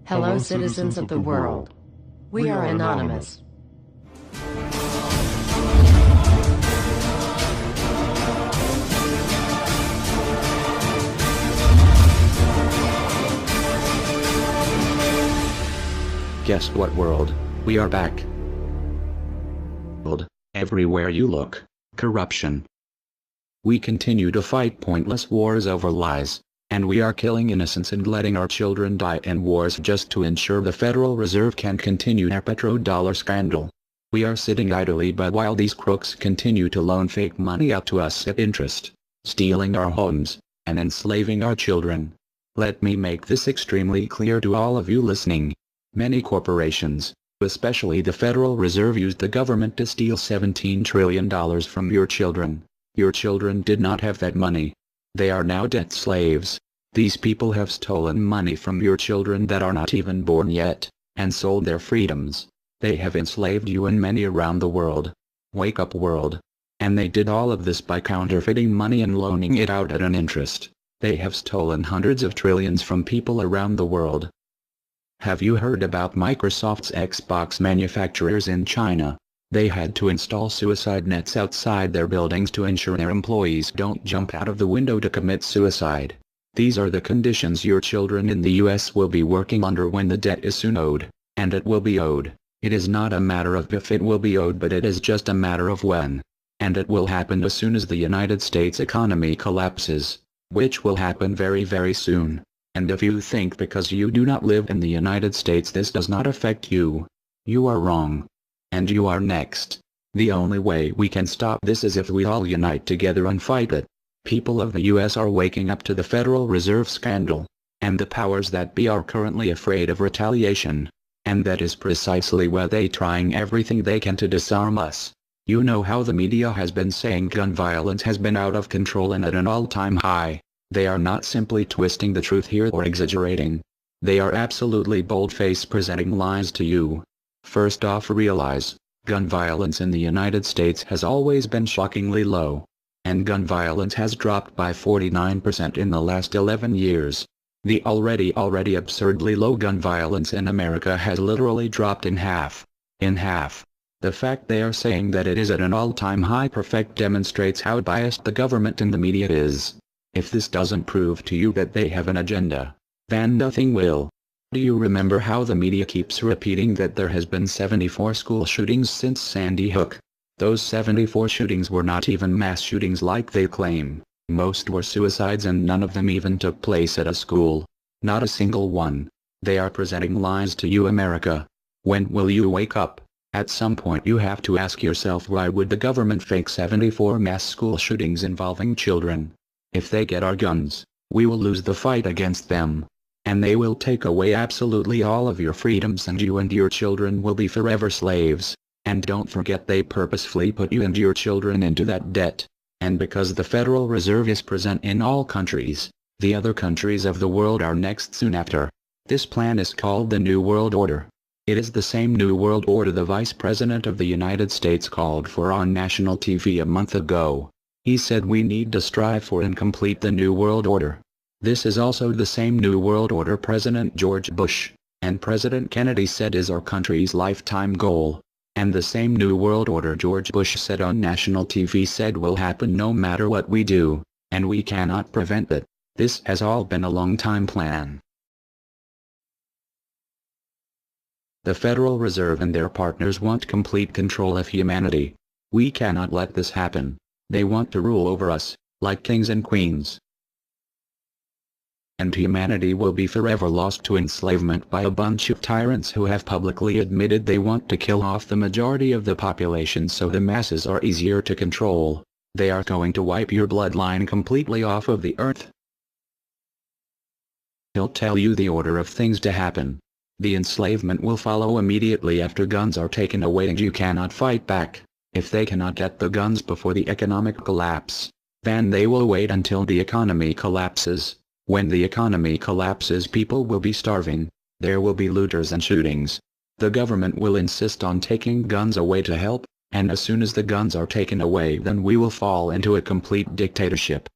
Hello, citizens of the world. We are anonymous. Guess what, world? We are back. Everywhere you look, corruption. We continue to fight pointless wars over lies, and we are killing innocents and letting our children die in wars just to ensure the Federal Reserve can continue their petrodollar scandal. We are sitting idly by while these crooks continue to loan fake money out to us at interest, stealing our homes, and enslaving our children. Let me make this extremely clear to all of you listening. Many corporations, especially the Federal Reserve, used the government to steal $17 trillion from your children. Your children did not have that money. They are now debt slaves. These people have stolen money from your children that are not even born yet, and sold their freedoms. They have enslaved you and many around the world. Wake up, world. And they did all of this by counterfeiting money and loaning it out at an interest. They have stolen hundreds of trillions from people around the world. Have you heard about Microsoft's Xbox manufacturers in China? They had to install suicide nets outside their buildings to ensure their employees don't jump out of the window to commit suicide. These are the conditions your children in the US will be working under when the debt is soon owed, and it will be owed. It is not a matter of if it will be owed, but it is just a matter of when. And it will happen as soon as the United States economy collapses, which will happen very, very soon. And if you think because you do not live in the United States this does not affect you, you are wrong. And you are next. The only way we can stop this is if we all unite together and fight it. People of the US are waking up to the Federal Reserve scandal, and the powers that be are currently afraid of retaliation. And that is precisely why they trying everything they can to disarm us. You know how the media has been saying gun violence has been out of control and at an all-time high. They are not simply twisting the truth here or exaggerating. They are absolutely bold-faced presenting lies to you. First off, realize, gun violence in the United States has always been shockingly low. And gun violence has dropped by 49% in the last 11 years. The already absurdly low gun violence in America has literally dropped in half. In half. The fact they are saying that it is at an all-time high perfect demonstrates how biased the government and the media is. If this doesn't prove to you that they have an agenda, then nothing will. Do you remember how the media keeps repeating that there has been 74 school shootings since Sandy Hook? Those 74 shootings were not even mass shootings like they claim. Most were suicides and none of them even took place at a school. Not a single one. They are presenting lies to you, America. When will you wake up? At some point you have to ask yourself, why would the government fake 74 mass school shootings involving children? If they get our guns, we will lose the fight against them. And they will take away absolutely all of your freedoms and you and your children will be forever slaves. And don't forget they purposefully put you and your children into that debt. And because the Federal Reserve is present in all countries, the other countries of the world are next soon after. This plan is called the New World Order. It is the same New World Order the Vice President of the United States called for on national TV a month ago. He said we need to strive for and complete the New World Order. This is also the same New World Order President George Bush and President Kennedy said is our country's lifetime goal. And the same New World Order George Bush said on national TV said will happen no matter what we do, and we cannot prevent it. This has all been a long-time plan. The Federal Reserve and their partners want complete control of humanity. We cannot let this happen. They want to rule over us, like kings and queens. And humanity will be forever lost to enslavement by a bunch of tyrants who have publicly admitted they want to kill off the majority of the population so the masses are easier to control. They are going to wipe your bloodline completely off of the earth. He'll tell you the order of things to happen. The enslavement will follow immediately after guns are taken away and you cannot fight back. If they cannot get the guns before the economic collapse, then they will wait until the economy collapses. When the economy collapses, people will be starving. There will be looters and shootings. The government will insist on taking guns away to help, and as soon as the guns are taken away, then we will fall into a complete dictatorship.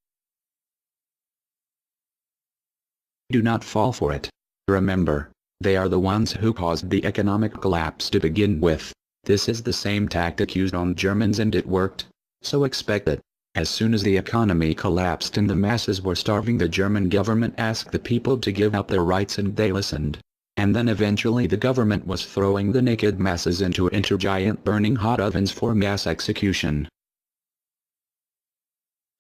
Do not fall for it. Remember, They are the ones who caused the economic collapse to begin with. This is the same tactic used on Germans and it worked. So expect it. As soon as the economy collapsed and the masses were starving, the German government asked the people to give up their rights and they listened. And then eventually the government was throwing the naked masses into giant burning hot ovens for mass execution.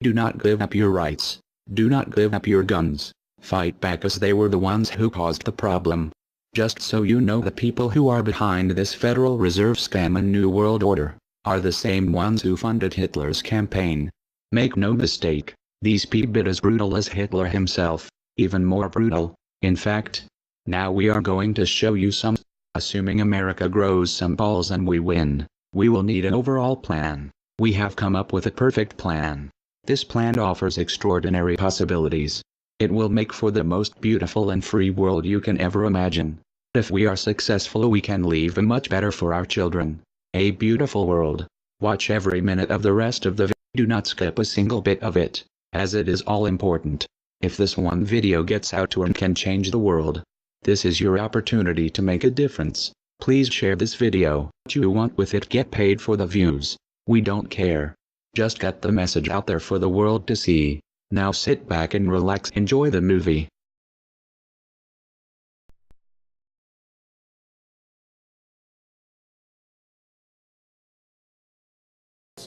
Do not give up your rights. Do not give up your guns. Fight back, as they were the ones who caused the problem. Just so you know, the people who are behind this Federal Reserve scam and New World Order are the same ones who funded Hitler's campaign. Make no mistake, these people are as brutal as Hitler himself, even more brutal. In fact, now we are going to show you some. Assuming America grows some balls and we win, we will need an overall plan. We have come up with a perfect plan. This plan offers extraordinary possibilities. It will make for the most beautiful and free world you can ever imagine. If we are successful, we can leave a much better for our children. A beautiful world. Watch every minute of the rest of the video. Do not skip a single bit of it, as it is all important. If this one video gets out to and can change the world, this is your opportunity to make a difference. Please share this video. What you want with it, get paid for the views. We don't care. Just get the message out there for the world to see. Now sit back and relax, enjoy the movie.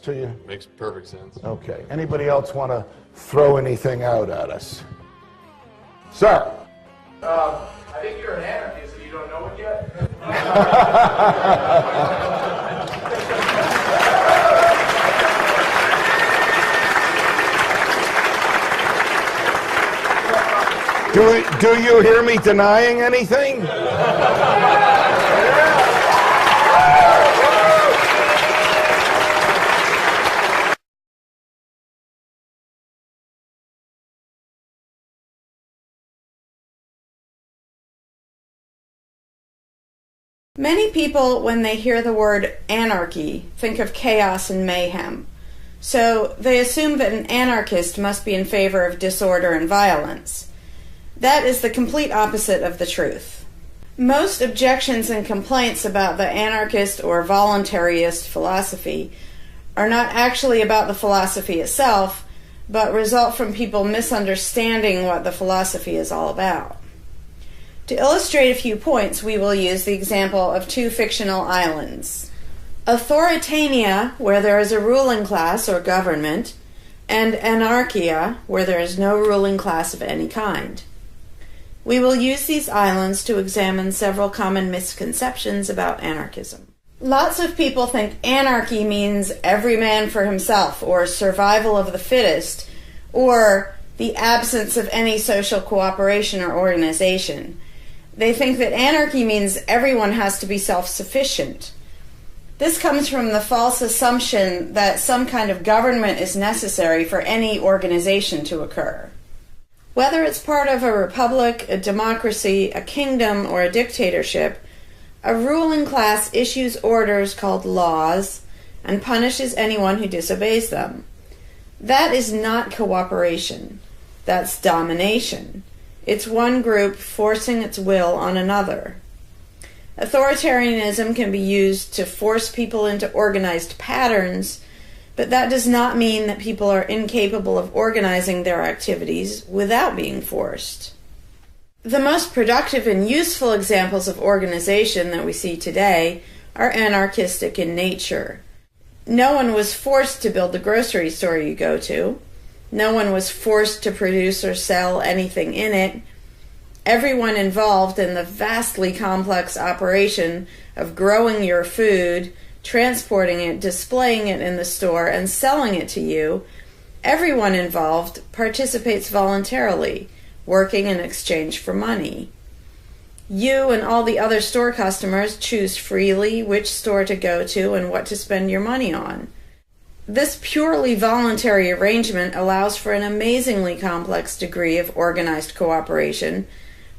To you? Makes perfect sense. Okay. Anybody else want to throw anything out at us? Sir? I think you're an anarchist and you don't know it yet. Do you hear me denying anything? Many people, when they hear the word anarchy, think of chaos and mayhem. So they assume that an anarchist must be in favor of disorder and violence. That is the complete opposite of the truth. Most objections and complaints about the anarchist or voluntarist philosophy are not actually about the philosophy itself, but result from people misunderstanding what the philosophy is all about. To illustrate a few points, we will use the example of two fictional islands. Authoritania, where there is a ruling class or government, and anarchia, where there is no ruling class of any kind. We will use these islands to examine several common misconceptions about anarchism. Lots of people think anarchy means every man for himself, or survival of the fittest, or the absence of any social cooperation or organization. They think that anarchy means everyone has to be self-sufficient. This comes from the false assumption that some kind of government is necessary for any organization to occur. Whether it's part of a republic, a democracy, a kingdom, or a dictatorship, a ruling class issues orders called laws and punishes anyone who disobeys them. That is not cooperation. That's domination. It's one group forcing its will on another. Authoritarianism can be used to force people into organized patterns, but that does not mean that people are incapable of organizing their activities without being forced. The most productive and useful examples of organization that we see today are anarchistic in nature. No one was forced to build the grocery store you go to. No one was forced to produce or sell anything in it. Everyone involved in the vastly complex operation of growing your food, transporting it, displaying it in the store, and selling it to you, everyone involved participates voluntarily, working in exchange for money. You and all the other store customers choose freely which store to go to and what to spend your money on. This purely voluntary arrangement allows for an amazingly complex degree of organized cooperation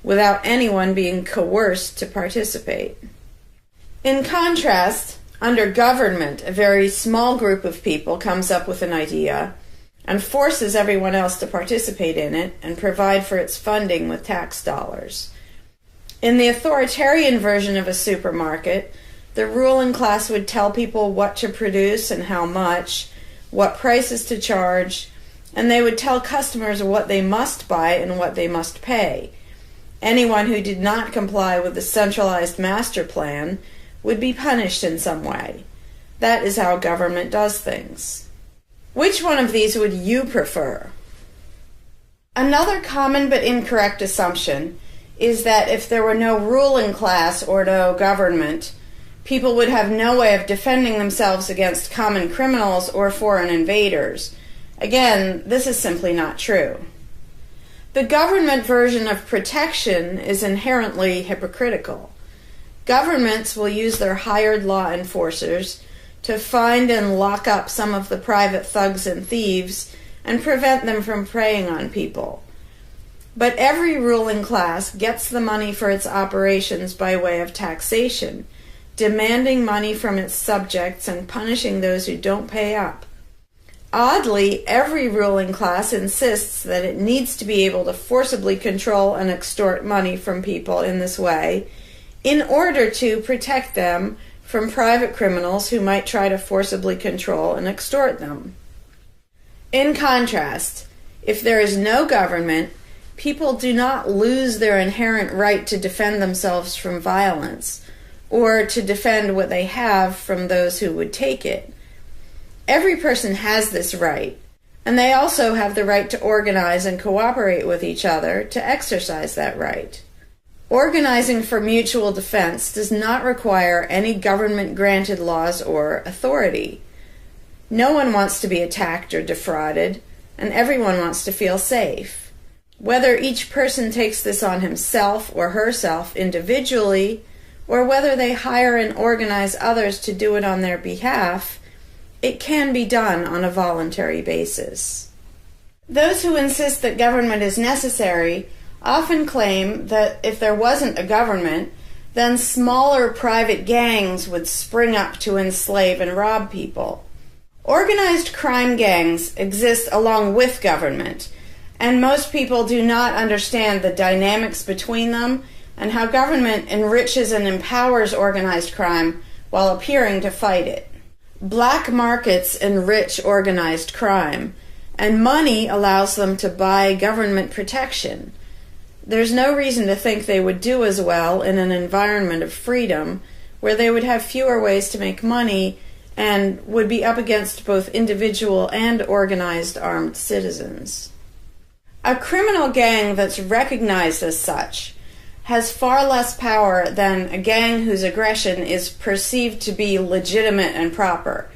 without anyone being coerced to participate. In contrast, under government, a very small group of people comes up with an idea and forces everyone else to participate in it and provide for its funding with tax dollars. In the authoritarian version of a supermarket, the ruling class would tell people what to produce and how much, what prices to charge, and they would tell customers what they must buy and what they must pay. Anyone who did not comply with the centralized master plan would be punished in some way. That is how government does things. Which one of these would you prefer? Another common but incorrect assumption is that if there were no ruling class or no government, people would have no way of defending themselves against common criminals or foreign invaders. Again, this is simply not true. The government version of protection is inherently hypocritical. Governments will use their hired law enforcers to find and lock up some of the private thugs and thieves and prevent them from preying on people. But every ruling class gets the money for its operations by way of taxation, demanding money from its subjects and punishing those who don't pay up. Oddly, every ruling class insists that it needs to be able to forcibly control and extort money from people in this way in order to protect them from private criminals who might try to forcibly control and extort them. In contrast, if there is no government, people do not lose their inherent right to defend themselves from violence or to defend what they have from those who would take it. Every person has this right, and they also have the right to organize and cooperate with each other to exercise that right. Organizing for mutual defense does not require any government-granted laws or authority. No one wants to be attacked or defrauded, and everyone wants to feel safe. Whether each person takes this on himself or herself individually, or whether they hire and organize others to do it on their behalf, it can be done on a voluntary basis. Those who insist that government is necessary often claim that if there wasn't a government, then smaller private gangs would spring up to enslave and rob people. Organized crime gangs exist along with government, and most people do not understand the dynamics between them and how government enriches and empowers organized crime while appearing to fight it. Black markets enrich organized crime, and money allows them to buy government protection. There's no reason to think they would do as well in an environment of freedom, where they would have fewer ways to make money and would be up against both individual and organized armed citizens. A criminal gang that's recognized as such has far less power than a gang whose aggression is perceived to be legitimate and proper.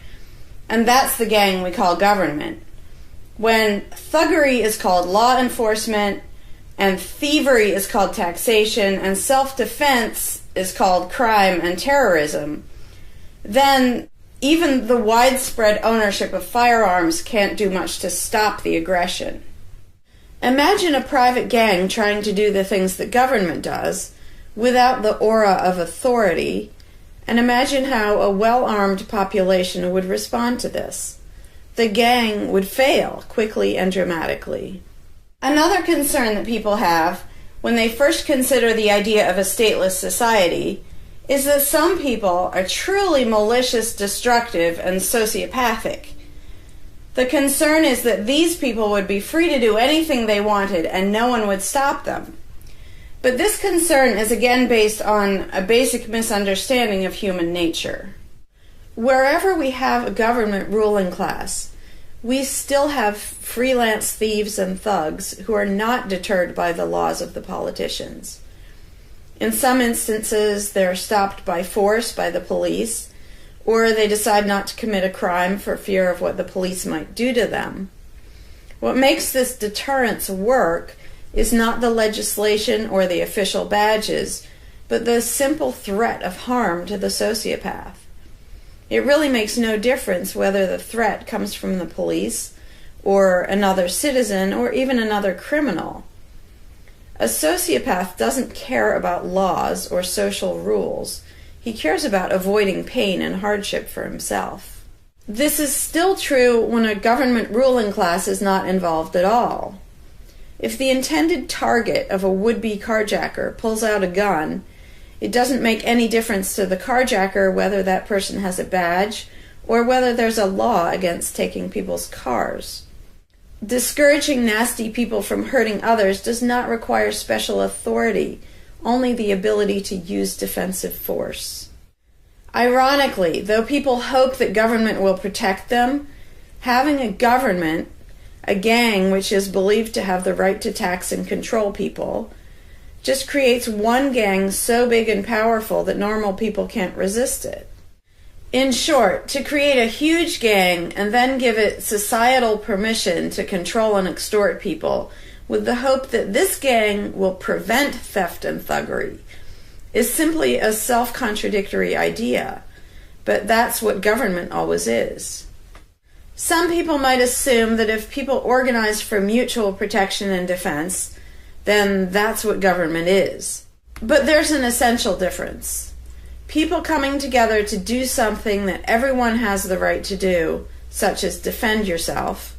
And that's the gang we call government. When thuggery is called law enforcement, and thievery is called taxation, and self-defense is called crime and terrorism, then even the widespread ownership of firearms can't do much to stop the aggression. Imagine a private gang trying to do the things that government does without the aura of authority, and imagine how a well-armed population would respond to this. The gang would fail quickly and dramatically. Another concern that people have when they first consider the idea of a stateless society is that some people are truly malicious, destructive, and sociopathic. The concern is that these people would be free to do anything they wanted and no one would stop them. But this concern is again based on a basic misunderstanding of human nature. Wherever we have a government ruling class, we still have freelance thieves and thugs who are not deterred by the laws of the politicians. In some instances, they're stopped by force by the police, or they decide not to commit a crime for fear of what the police might do to them. What makes this deterrence work is not the legislation or the official badges, but the simple threat of harm to the sociopath. It really makes no difference whether the threat comes from the police, or another citizen, or even another criminal. A sociopath doesn't care about laws or social rules. He cares about avoiding pain and hardship for himself. This is still true when a government ruling class is not involved at all. If the intended target of a would-be carjacker pulls out a gun, it doesn't make any difference to the carjacker whether that person has a badge or whether there's a law against taking people's cars. Discouraging nasty people from hurting others does not require special authority, only the ability to use defensive force. Ironically, though people hope that government will protect them, having a government, a gang which is believed to have the right to tax and control people, just creates one gang so big and powerful that normal people can't resist it. In short, to create a huge gang and then give it societal permission to control and extort people with the hope that this gang will prevent theft and thuggery is simply a self-contradictory idea, but that's what government always is. Some people might assume that if people organize for mutual protection and defense, then that's what government is. But there's an essential difference. People coming together to do something that everyone has the right to do, such as defend yourself,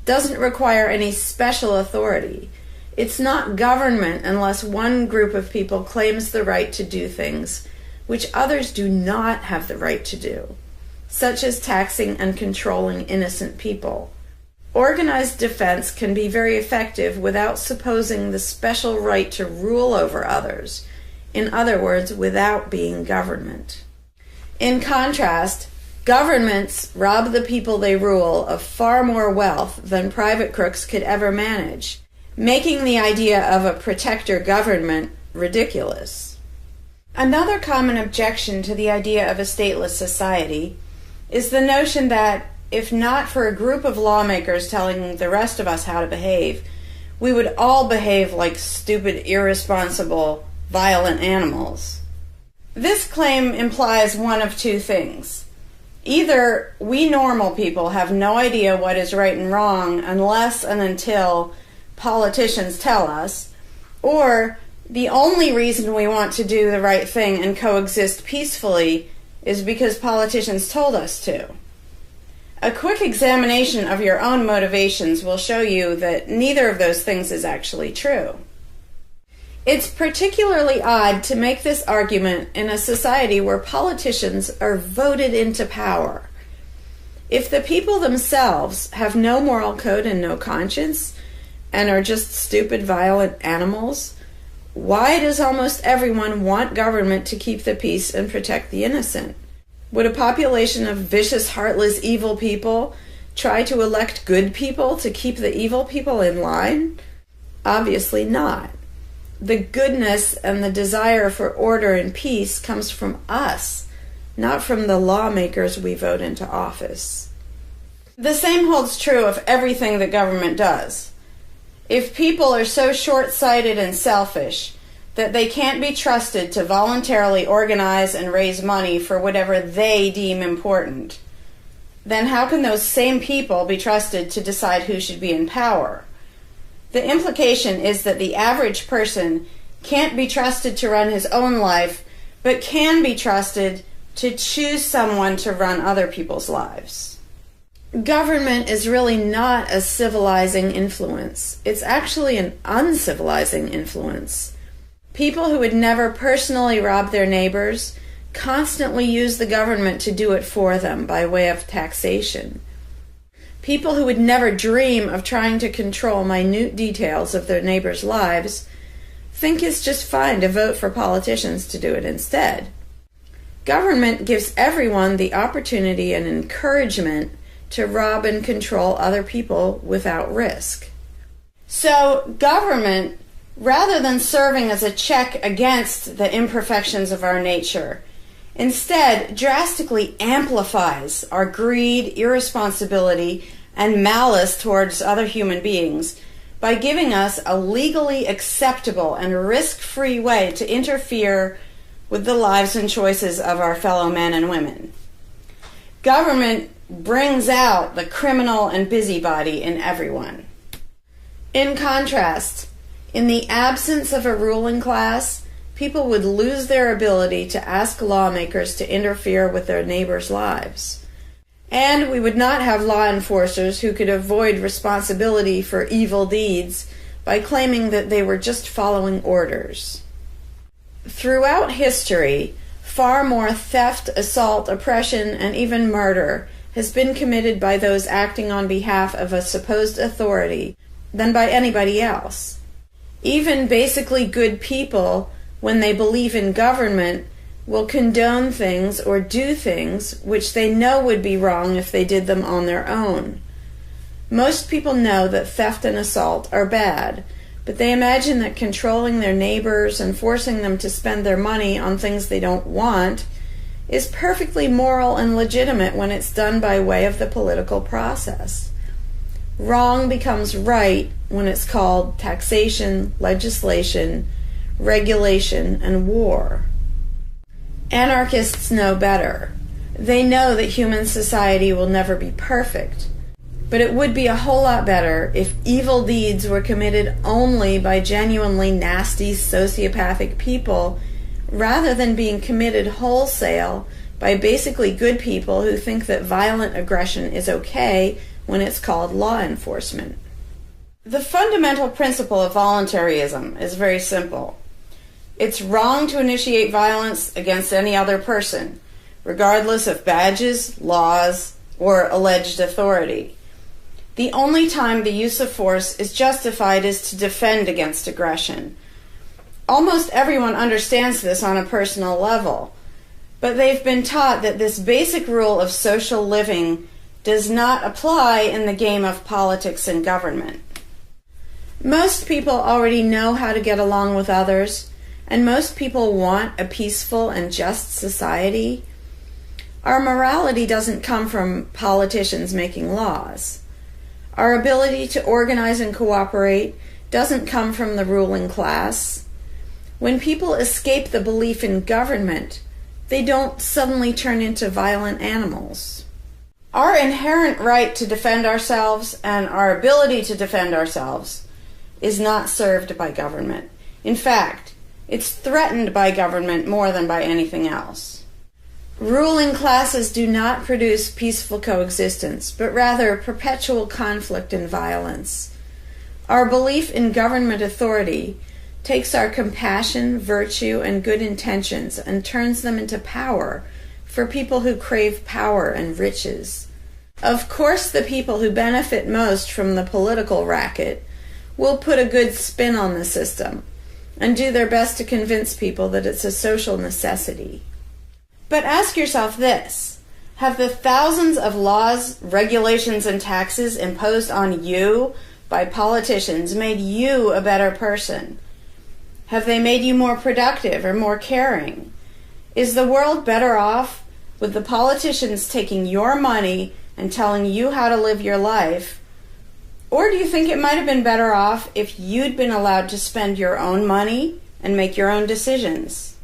doesn't require any special authority. It's not government unless one group of people claims the right to do things which others do not have the right to do, such as taxing and controlling innocent people. Organized defense can be very effective without supposing the special right to rule over others. In other words, without being government. In contrast, governments rob the people they rule of far more wealth than private crooks could ever manage, making the idea of a protector government ridiculous. Another common objection to the idea of a stateless society is the notion that, if not for a group of lawmakers telling the rest of us how to behave, we would all behave like stupid, irresponsible, violent animals. This claim implies one of two things. Either we normal people have no idea what is right and wrong unless and until politicians tell us, or the only reason we want to do the right thing and coexist peacefully is because politicians told us to. A quick examination of your own motivations will show you that neither of those things is actually true. It's particularly odd to make this argument in a society where politicians are voted into power. If the people themselves have no moral code and no conscience, and are just stupid, violent animals, why does almost everyone want government to keep the peace and protect the innocent? Would a population of vicious, heartless, evil people try to elect good people to keep the evil people in line? Obviously not. The goodness and the desire for order and peace comes from us, not from the lawmakers we vote into office. The same holds true of everything that government does. If people are so short-sighted and selfish that they can't be trusted to voluntarily organize and raise money for whatever they deem important, then how can those same people be trusted to decide who should be in power? The implication is that the average person can't be trusted to run his own life, but can be trusted to choose someone to run other people's lives. Government is really not a civilizing influence. It's actually an uncivilizing influence. People who would never personally rob their neighbors constantly use the government to do it for them by way of taxation. People who would never dream of trying to control minute details of their neighbors' lives think it's just fine to vote for politicians to do it instead. Government gives everyone the opportunity and encouragement to rob and control other people without risk. So government, rather than serving as a check against the imperfections of our nature, instead drastically amplifies our greed, irresponsibility, and malice towards other human beings by giving us a legally acceptable and risk-free way to interfere with the lives and choices of our fellow men and women. Government brings out the criminal and busybody in everyone. In contrast, in the absence of a ruling class, people would lose their ability to ask lawmakers to interfere with their neighbors' lives. And we would not have law enforcers who could avoid responsibility for evil deeds by claiming that they were just following orders. Throughout history, far more theft, assault, oppression, and even murder has been committed by those acting on behalf of a supposed authority than by anybody else. Even basically good people, when they believe in government, will condone things or do things which they know would be wrong if they did them on their own. Most people know that theft and assault are bad, but they imagine that controlling their neighbors and forcing them to spend their money on things they don't want is perfectly moral and legitimate when it's done by way of the political process. Wrong becomes right when it's called taxation, legislation, regulation, and war. Anarchists know better. They know that human society will never be perfect, but it would be a whole lot better if evil deeds were committed only by genuinely nasty sociopathic people rather than being committed wholesale by basically good people who think that violent aggression is okay when it's called law enforcement. The fundamental principle of voluntarism is very simple. It's wrong to initiate violence against any other person, regardless of badges, laws, or alleged authority. The only time the use of force is justified is to defend against aggression. Almost everyone understands this on a personal level, but they've been taught that this basic rule of social living does not apply in the game of politics and government. Most people already know how to get along with others, and most people want a peaceful and just society. Our morality doesn't come from politicians making laws. Our ability to organize and cooperate doesn't come from the ruling class. When people escape the belief in government, they don't suddenly turn into violent animals. Our inherent right to defend ourselves and our ability to defend ourselves is not served by government. In fact, it's threatened by government more than by anything else. Ruling classes do not produce peaceful coexistence, but rather perpetual conflict and violence. Our belief in government authority takes our compassion, virtue, and good intentions and turns them into power for people who crave power and riches. Of course, the people who benefit most from the political racket will put a good spin on the system and do their best to convince people that it's a social necessity. But ask yourself this: have the thousands of laws, regulations, and taxes imposed on you by politicians made you a better person? Have they made you more productive or more caring? Is the world better off with the politicians taking your money and telling you how to live your life? Or do you think it might have been better off if you'd been allowed to spend your own money and make your own decisions?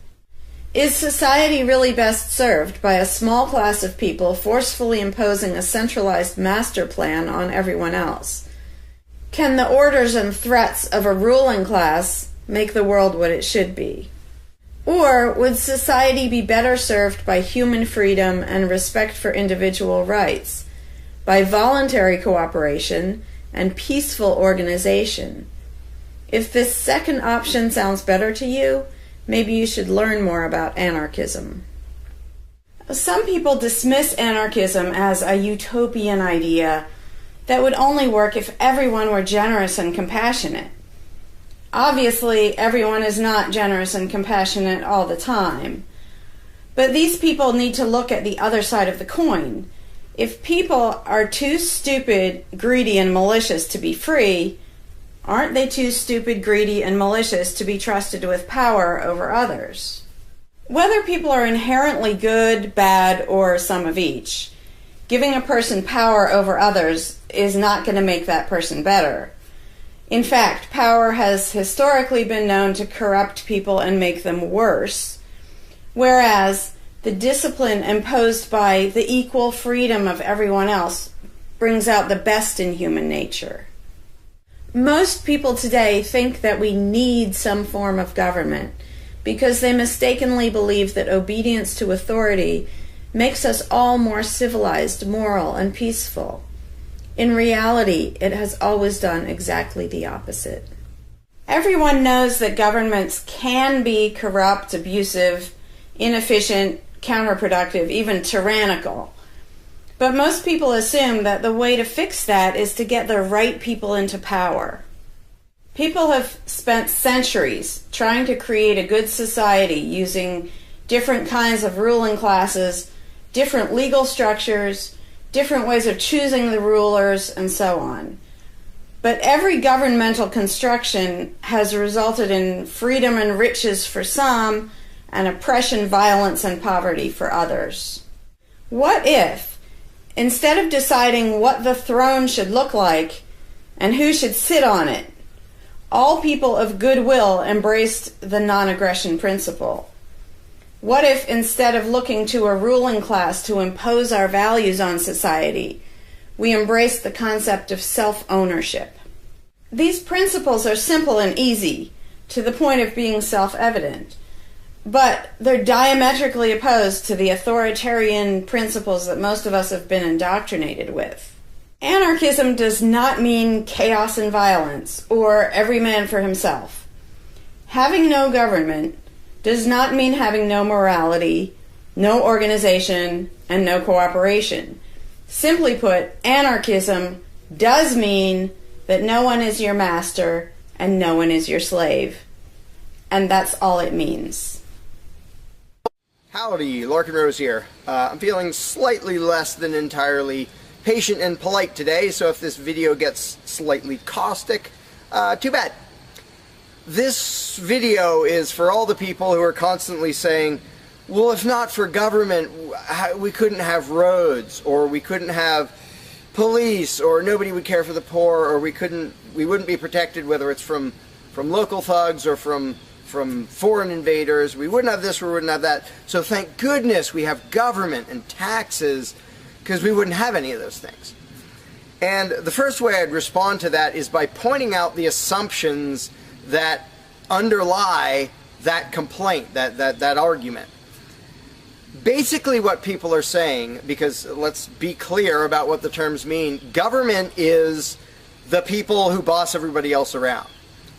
Is society really best served by a small class of people forcefully imposing a centralized master plan on everyone else? Can the orders and threats of a ruling class make the world what it should be? Or would society be better served by human freedom and respect for individual rights, by voluntary cooperation and peaceful organization? If this second option sounds better to you, maybe you should learn more about anarchism. Some people dismiss anarchism as a utopian idea that would only work if everyone were generous and compassionate. Obviously, everyone is not generous and compassionate all the time. But these people need to look at the other side of the coin. If people are too stupid, greedy, and malicious to be free, aren't they too stupid, greedy, and malicious to be trusted with power over others? Whether people are inherently good, bad, or some of each, giving a person power over others is not going to make that person better. In fact, power has historically been known to corrupt people and make them worse, whereas the discipline imposed by the equal freedom of everyone else brings out the best in human nature. Most people today think that we need some form of government because they mistakenly believe that obedience to authority makes us all more civilized, moral, and peaceful. In reality, it has always done exactly the opposite. Everyone knows that governments can be corrupt, abusive, inefficient, counterproductive, even tyrannical. But most people assume that the way to fix that is to get the right people into power. People have spent centuries trying to create a good society using different kinds of ruling classes, different legal structures, different ways of choosing the rulers, and so on. But every governmental construction has resulted in freedom and riches for some, and oppression, violence, and poverty for others. What if, instead of deciding what the throne should look like and who should sit on it, all people of goodwill embraced the non-aggression principle? What if, instead of looking to a ruling class to impose our values on society, we embraced the concept of self-ownership? These principles are simple and easy, to the point of being self-evident, but they're diametrically opposed to the authoritarian principles that most of us have been indoctrinated with. Anarchism does not mean chaos and violence, or every man for himself. Having no government does not mean having no morality, no organization, and no cooperation. Simply put, anarchism does mean that no one is your master and no one is your slave. And that's all it means. Howdy, Larkin Rose here. I'm feeling slightly less than entirely patient and polite today, so if this video gets slightly caustic, too bad. This video is for all the people who are constantly saying, well, if not for government, we couldn't have roads, or we couldn't have police, or nobody would care for the poor, or we wouldn't be protected, whether it's from local thugs or from foreign invaders. We wouldn't have this, we wouldn't have that. So thank goodness we have government and taxes, because we wouldn't have any of those things. And the first way I'd respond to that is by pointing out the assumptions that underlie that complaint, that argument. Basically what people are saying, because let's be clear about what the terms mean, government is the people who boss everybody else around.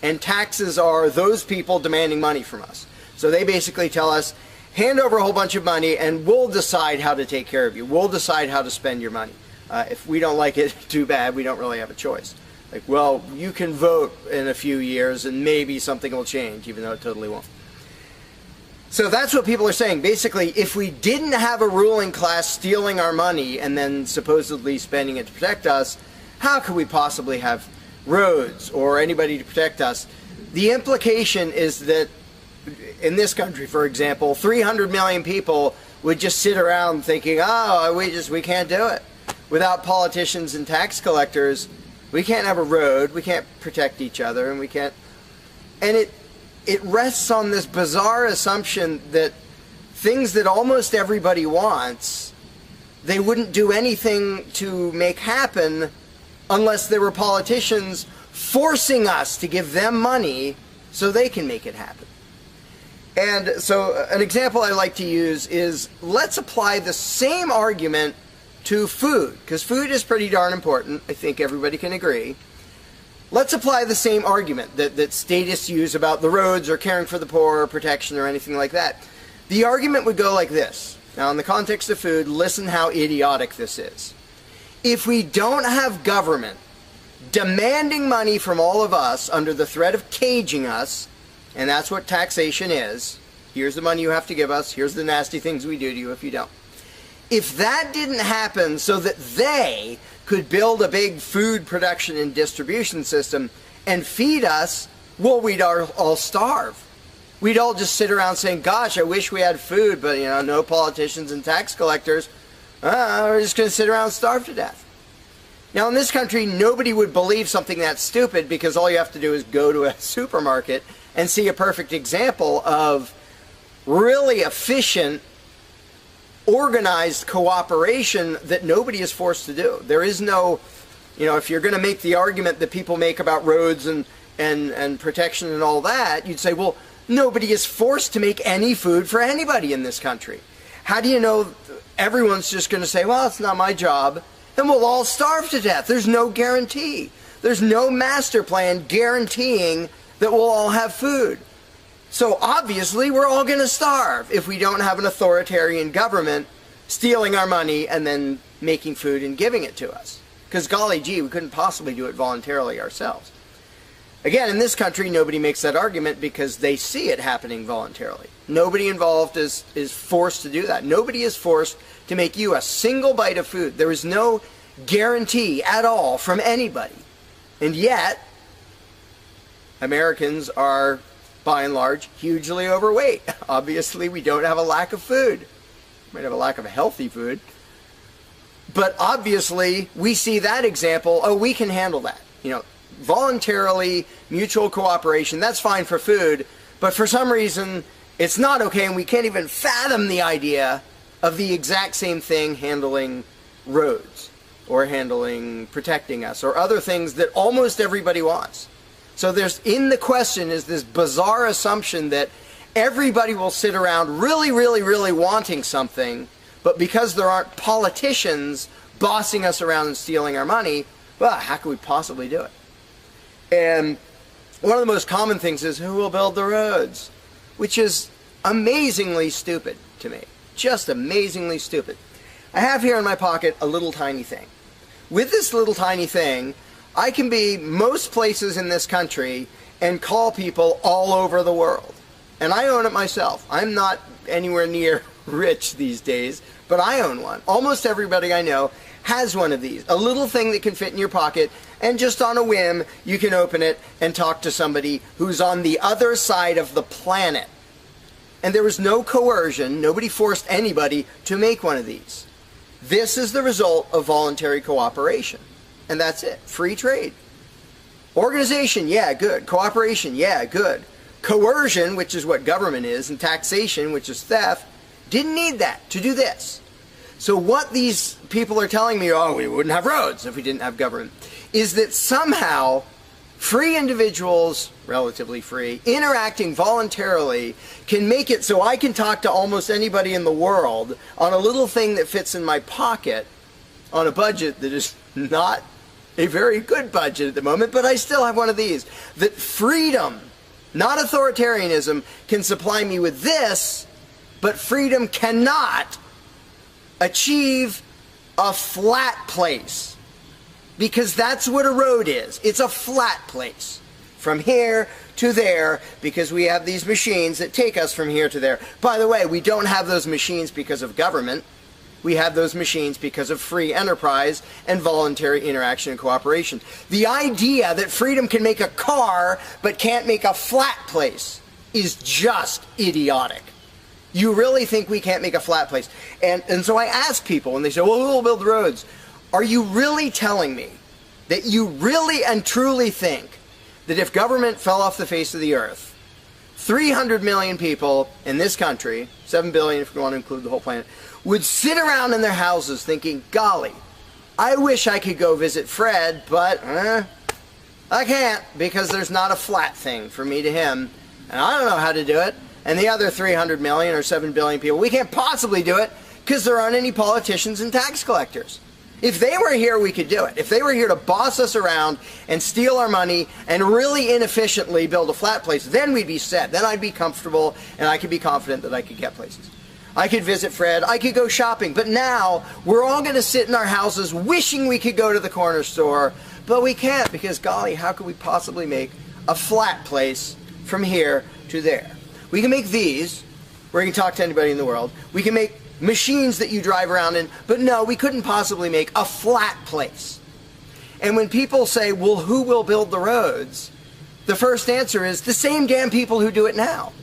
And taxes are those people demanding money from us. So they basically tell us, hand over a whole bunch of money and we'll decide how to take care of you. We'll decide how to spend your money. If we don't like it, too bad, we don't really have a choice. Like, well, you can vote in a few years and maybe something will change, even though it totally won't. So that's what people are saying. Basically, if we didn't have a ruling class stealing our money and then supposedly spending it to protect us, how could we possibly have roads or anybody to protect us? The implication is that in this country, for example, 300 million people would just sit around thinking, oh, we can't do it. Without politicians and tax collectors, we can't have a road, we can't protect each other, and we can't... And it rests on this bizarre assumption that things that almost everybody wants, they wouldn't do anything to make happen unless there were politicians forcing us to give them money so they can make it happen. And so an example I like to use is, let's apply the same argument to food, because food is pretty darn important. I think everybody can agree. Let's apply the same argument that statists use about the roads or caring for the poor or protection or anything like that. The argument would go like this. Now, in the context of food, listen how idiotic this is. If we don't have government demanding money from all of us under the threat of caging us, and that's what taxation is, here's the money you have to give us, here's the nasty things we do to you if you don't. If that didn't happen so that they could build a big food production and distribution system and feed us, well, we'd all starve. We'd all just sit around saying, gosh, I wish we had food, but, you know, no politicians and tax collectors. We're just going to sit around and starve to death. Now, in this country, nobody would believe something that stupid, because all you have to do is go to a supermarket and see a perfect example of really efficient, organized cooperation that nobody is forced to do. There is no, you know, if you're going to make the argument that people make about roads and protection and all that, you'd say, well, nobody is forced to make any food for anybody in this country. How do you know everyone's just going to say, well, it's not my job, and we'll all starve to death? There's no guarantee. There's no master plan guaranteeing that we'll all have food. So obviously we're all going to starve if we don't have an authoritarian government stealing our money and then making food and giving it to us. Because golly gee, we couldn't possibly do it voluntarily ourselves. Again, in this country, nobody makes that argument because they see it happening voluntarily. Nobody involved is forced to do that. Nobody is forced to make you a single bite of food. There is no guarantee at all from anybody. And yet, Americans are, by and large, hugely overweight. Obviously, we don't have a lack of food. We might have a lack of healthy food. But obviously, we see that example, oh, we can handle that. You know, voluntarily, mutual cooperation, that's fine for food, but for some reason, it's not okay, and we can't even fathom the idea of the exact same thing handling roads, or handling protecting us, or other things that almost everybody wants. So there's, in the question is this bizarre assumption that everybody will sit around really, really, really wanting something, but because there aren't politicians bossing us around and stealing our money, well, how could we possibly do it? And one of the most common things is, who will build the roads? Which is amazingly stupid to me. Just amazingly stupid. I have here in my pocket a little tiny thing. With this little tiny thing, I can be most places in this country and call people all over the world. And I own it myself. I'm not anywhere near rich these days, but I own one. Almost everybody I know has one of these. A little thing that can fit in your pocket, and just on a whim, you can open it and talk to somebody who's on the other side of the planet. And there was no coercion. Nobody forced anybody to make one of these. This is the result of voluntary cooperation. And that's it. Free trade. Organization, yeah, good. Cooperation, yeah, good. Coercion, which is what government is, and taxation, which is theft, didn't need that to do this. So what these people are telling me, oh, we wouldn't have roads if we didn't have government, is that somehow free individuals, relatively free, interacting voluntarily can make it so I can talk to almost anybody in the world on a little thing that fits in my pocket on a budget that is not a very good budget at the moment, but I still have one of these. That freedom, not authoritarianism, can supply me with this, but freedom cannot achieve a flat place. Because that's what a road is. It's a flat place. From here to there, because we have these machines that take us from here to there. By the way, we don't have those machines because of government. We have those machines because of free enterprise and voluntary interaction and cooperation. The idea that freedom can make a car but can't make a flat place is just idiotic. You really think we can't make a flat place? And so I ask people, and they say, well, who will build roads? Are you really telling me that you really and truly think that if government fell off the face of the earth, 300 million people in this country, 7 billion if you want to include the whole planet, would sit around in their houses thinking, golly, I wish I could go visit Fred, but I can't because there's not a flat thing from me to him, and I don't know how to do it. And the other 300 million or 7 billion people, we can't possibly do it because there aren't any politicians and tax collectors. If they were here, we could do it. If they were here to boss us around and steal our money and really inefficiently build a flat place, then we'd be set. Then I'd be comfortable and I could be confident that I could get places. I could visit Fred, I could go shopping, but now we're all going to sit in our houses wishing we could go to the corner store, but we can't because, golly, how could we possibly make a flat place from here to there? We can make these, where you can talk to anybody in the world. We can make machines that you drive around in, but no, we couldn't possibly make a flat place. And when people say, well, who will build the roads? The first answer is the same damn people who do it now.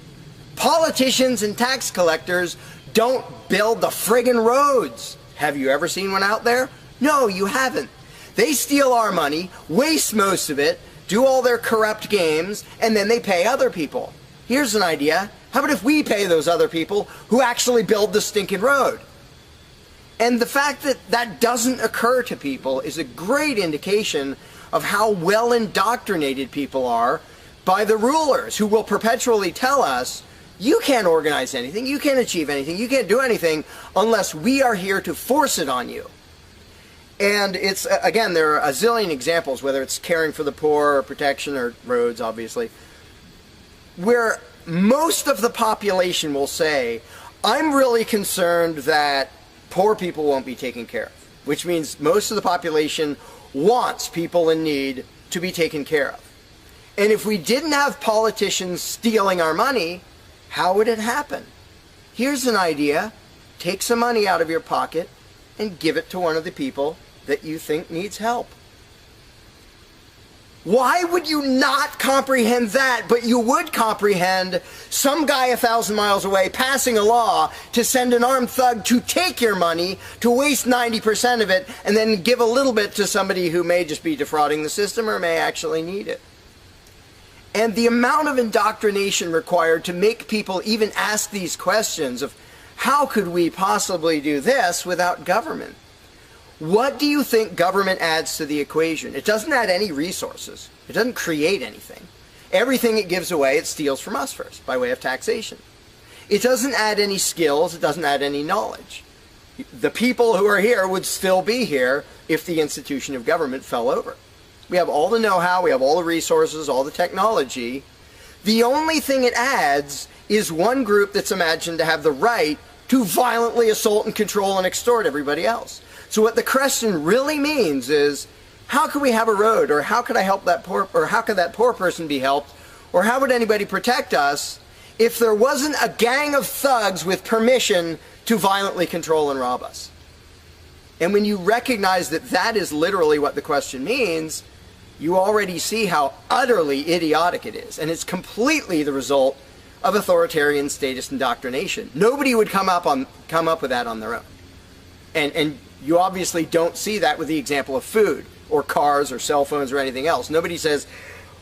Politicians and tax collectors don't build the friggin' roads. Have you ever seen one out there? No, you haven't. They steal our money, waste most of it, do all their corrupt games, and then they pay other people. Here's an idea. How about if we pay those other people who actually build the stinking road? And the fact that that doesn't occur to people is a great indication of how well indoctrinated people are by the rulers who will perpetually tell us, you can't organize anything, you can't achieve anything, you can't do anything unless we are here to force it on you. And it's, again, there are a zillion examples, whether it's caring for the poor or protection or roads, obviously. where most of the population will say, I'm really concerned that poor people won't be taken care of, which means most of the population wants people in need to be taken care of. And if we didn't have politicians stealing our money, how would it happen? Here's an idea. Take some money out of your pocket and give it to one of the people that you think needs help. Why would you not comprehend that, but you would comprehend some guy 1,000 miles away passing a law to send an armed thug to take your money, to waste 90% of it, and then give a little bit to somebody who may just be defrauding the system or may actually need it? And the amount of indoctrination required to make people even ask these questions of how could we possibly do this without government? What do you think government adds to the equation? It doesn't add any resources. It doesn't create anything. Everything it gives away, it steals from us first, by way of taxation. It doesn't add any skills. It doesn't add any knowledge. The people who are here would still be here if the institution of government fell over. We have all the know-how, we have all the resources, all the technology. The only thing it adds is one group that's imagined to have the right to violently assault and control and extort everybody else. So what the question really means is, how could we have a road, or how could I help that poor, or how could that poor person be helped, or how would anybody protect us if there wasn't a gang of thugs with permission to violently control and rob us? And when you recognize that that is literally what the question means, you already see how utterly idiotic it is. And it's completely the result of authoritarian statist indoctrination. Nobody would come up with that on their own. And you obviously don't see that with the example of food or cars or cell phones or anything else. Nobody says,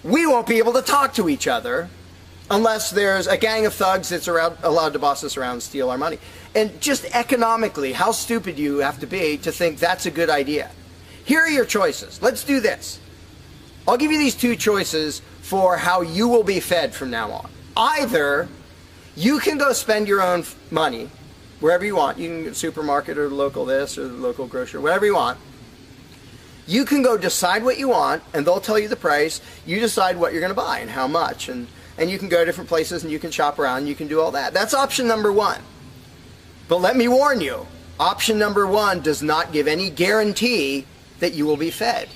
we won't be able to talk to each other unless there's a gang of thugs that's allowed to boss us around and steal our money. And just economically, how stupid you have to be to think that's a good idea. Here are your choices. Let's do this. I'll give you these two choices for how you will be fed from now on. Either you can go spend your own money wherever you want. You can go to the supermarket or the local this or the local grocery, whatever you want. You can go decide what you want, and they'll tell you the price. You decide what you're going to buy and how much. And you can go to different places and you can shop around and you can do all that. That's option number one. But let me warn you, option number one does not give any guarantee that you will be fed.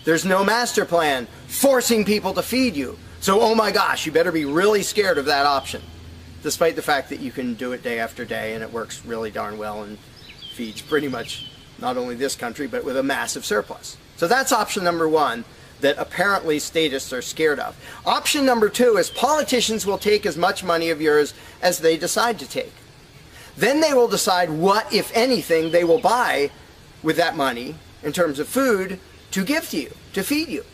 There's no master plan forcing people to feed you. So, oh my gosh, you better be really scared of that option, despite the fact that you can do it day after day and it works really darn well and feeds pretty much not only this country, but with a massive surplus. So that's option number one that apparently statists are scared of. Option number two is politicians will take as much money of yours as they decide to take. Then they will decide what, if anything, they will buy with that money in terms of food to give to you, to feed you.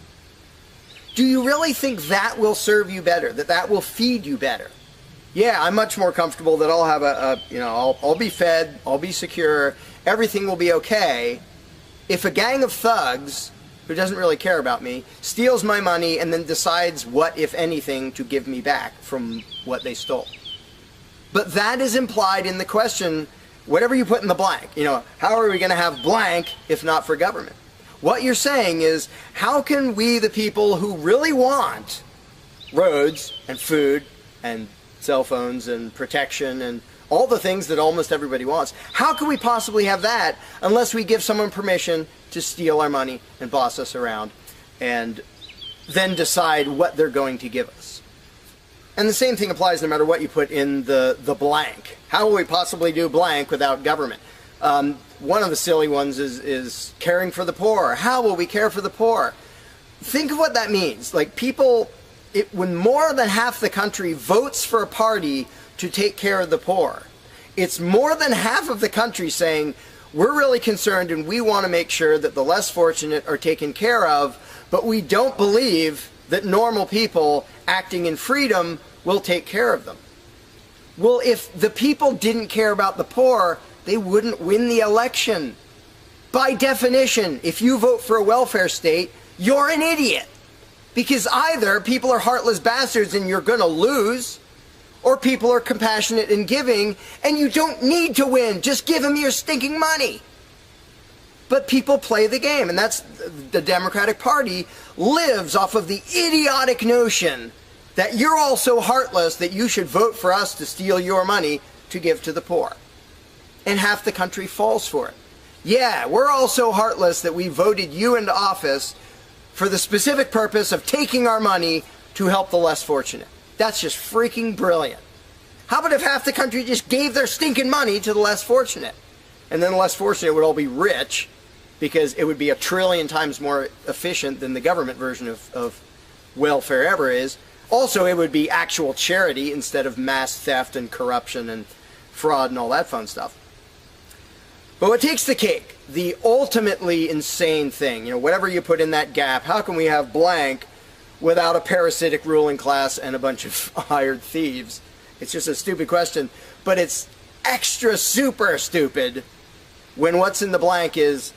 Do you really think that will serve you better, that that will feed you better? Yeah, I'm much more comfortable that I'll have I'll be fed, I'll be secure, everything will be okay. If a gang of thugs who doesn't really care about me steals my money and then decides what, if anything, to give me back from what they stole. But that is implied in the question, whatever you put in the blank. How are we going to have blank if not for government? What you're saying is, how can we, the people who really want roads and food and cell phones and protection and all the things that almost everybody wants, how can we possibly have that unless we give someone permission to steal our money and boss us around and then decide what they're going to give us? And the same thing applies no matter what you put in the blank. How will we possibly do blank without government? One of the silly ones is caring for the poor. How will we care for the poor? Think of what that means. Like when more than half the country votes for a party to take care of the poor, it's more than half of the country saying, we're really concerned and we want to make sure that the less fortunate are taken care of, but we don't believe that normal people acting in freedom will take care of them. Well, if the people didn't care about the poor, they wouldn't win the election. By definition, if you vote for a welfare state, you're an idiot. Because either people are heartless bastards and you're going to lose, or people are compassionate and giving and you don't need to win. Just give them your stinking money. But people play the game, and that's the Democratic Party lives off of the idiotic notion that you're all so heartless that you should vote for us to steal your money to give to the poor. And half the country falls for it. Yeah, we're all so heartless that we voted you into office for the specific purpose of taking our money to help the less fortunate. That's just freaking brilliant. How about if half the country just gave their stinking money to the less fortunate? And then the less fortunate would all be rich, because it would be 1 trillion times more efficient than the government version of welfare ever is. Also, it would be actual charity instead of mass theft and corruption and fraud and all that fun stuff. But what takes the cake, the ultimately insane thing, whatever you put in that gap, how can we have blank without a parasitic ruling class and a bunch of hired thieves? It's just a stupid question, but it's extra super stupid when what's in the blank is,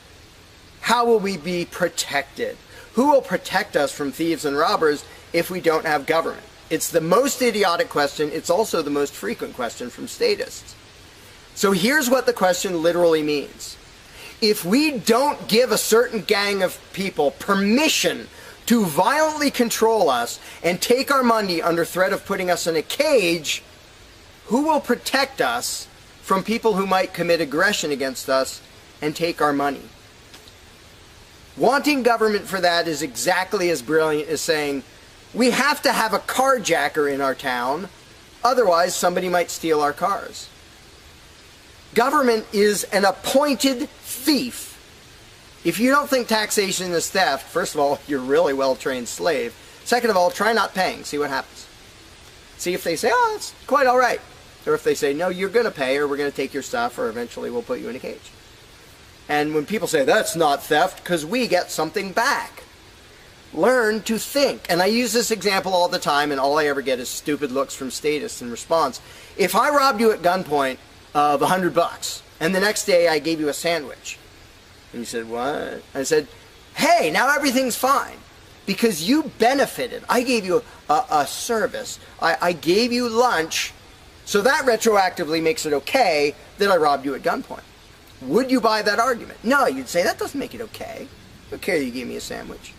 how will we be protected? Who will protect us from thieves and robbers if we don't have government? It's the most idiotic question. It's also the most frequent question from statists. So here's what the question literally means. If we don't give a certain gang of people permission to violently control us and take our money under threat of putting us in a cage, who will protect us from people who might commit aggression against us and take our money? Wanting government for that is exactly as brilliant as saying, we have to have a carjacker in our town, otherwise somebody might steal our cars. Government is an appointed thief. If you don't think taxation is theft, first of all, you're a really well-trained slave. Second of all, try not paying. See what happens. See if they say, oh, it's quite all right. Or if they say, no, you're going to pay, or we're going to take your stuff, or eventually we'll put you in a cage. And when people say, that's not theft, because we get something back. Learn to think. And I use this example all the time, and all I ever get is stupid looks from statists in response. If I robbed you at gunpoint of $100, and the next day I gave you a sandwich, and you said, what? I said, hey, now everything's fine, because you benefited. I gave you a service. I gave you lunch, so that retroactively makes it okay that I robbed you at gunpoint. Would you buy that argument? No, you'd say, that doesn't make it okay. Okay, you gave me a sandwich.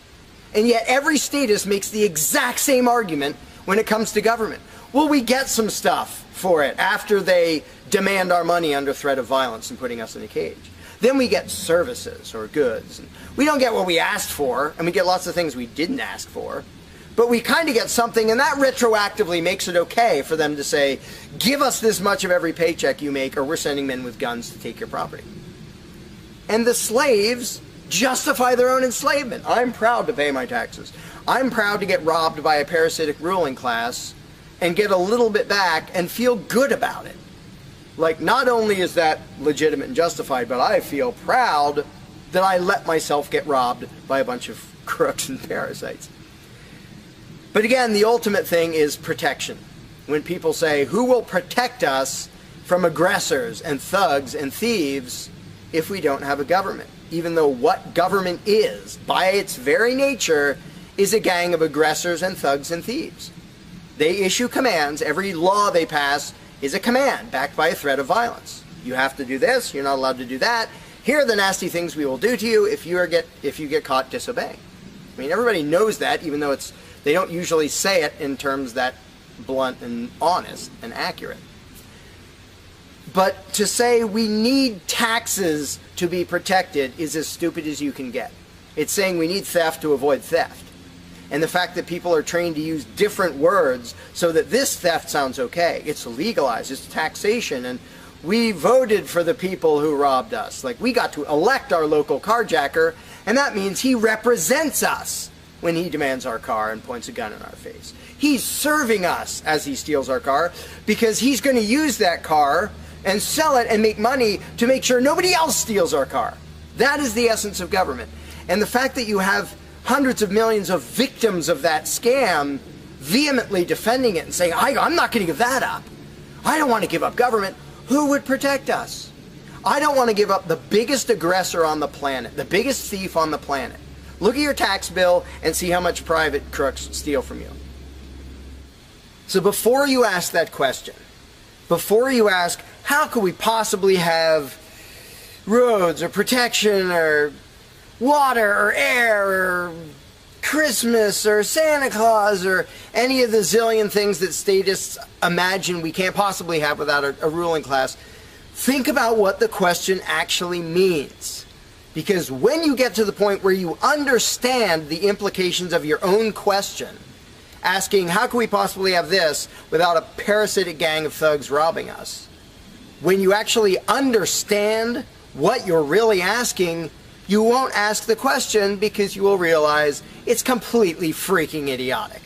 And yet every statist makes the exact same argument when it comes to government. Well, we get some stuff for it after they demand our money under threat of violence and putting us in a cage. Then we get services or goods. And we don't get what we asked for, and we get lots of things we didn't ask for. But we kind of get something, and that retroactively makes it okay for them to say, give us this much of every paycheck you make, or we're sending men with guns to take your property. And the slaves justify their own enslavement. I'm proud to pay my taxes. I'm proud to get robbed by a parasitic ruling class and get a little bit back and feel good about it. Like, not only is that legitimate and justified, but I feel proud that I let myself get robbed by a bunch of crooks and parasites. But again, the ultimate thing is protection. When people say, who will protect us from aggressors and thugs and thieves if we don't have a government? Even though what government is, by its very nature, is a gang of aggressors and thugs and thieves. They issue commands. Every law they pass is a command backed by a threat of violence. You have to do this. You're not allowed to do that. Here are the nasty things we will do to you if you get caught disobeying. I mean, everybody knows that, even though they don't usually say it in terms that blunt and honest and accurate. But to say we need taxes to be protected is as stupid as you can get. It's saying we need theft to avoid theft. And the fact that people are trained to use different words so that this theft sounds okay. It's legalized, it's taxation, and we voted for the people who robbed us. Like, we got to elect our local carjacker, and that means he represents us when he demands our car and points a gun in our face. He's serving us as he steals our car, because he's going to use that car and sell it and make money to make sure nobody else steals our car. That is the essence of government. And the fact that you have hundreds of millions of victims of that scam vehemently defending it and saying, I'm not going to give that up. I don't want to give up government. Who would protect us? I don't want to give up the biggest aggressor on the planet, the biggest thief on the planet. Look at your tax bill and see how much private crooks steal from you. So before you ask that question, before you ask, how could we possibly have roads or protection or water or air or Christmas or Santa Claus or any of the zillion things that statists imagine we can't possibly have without a ruling class, think about what the question actually means. Because when you get to the point where you understand the implications of your own question, asking how can we possibly have this without a parasitic gang of thugs robbing us, when you actually understand what you're really asking, you won't ask the question because you will realize it's completely freaking idiotic.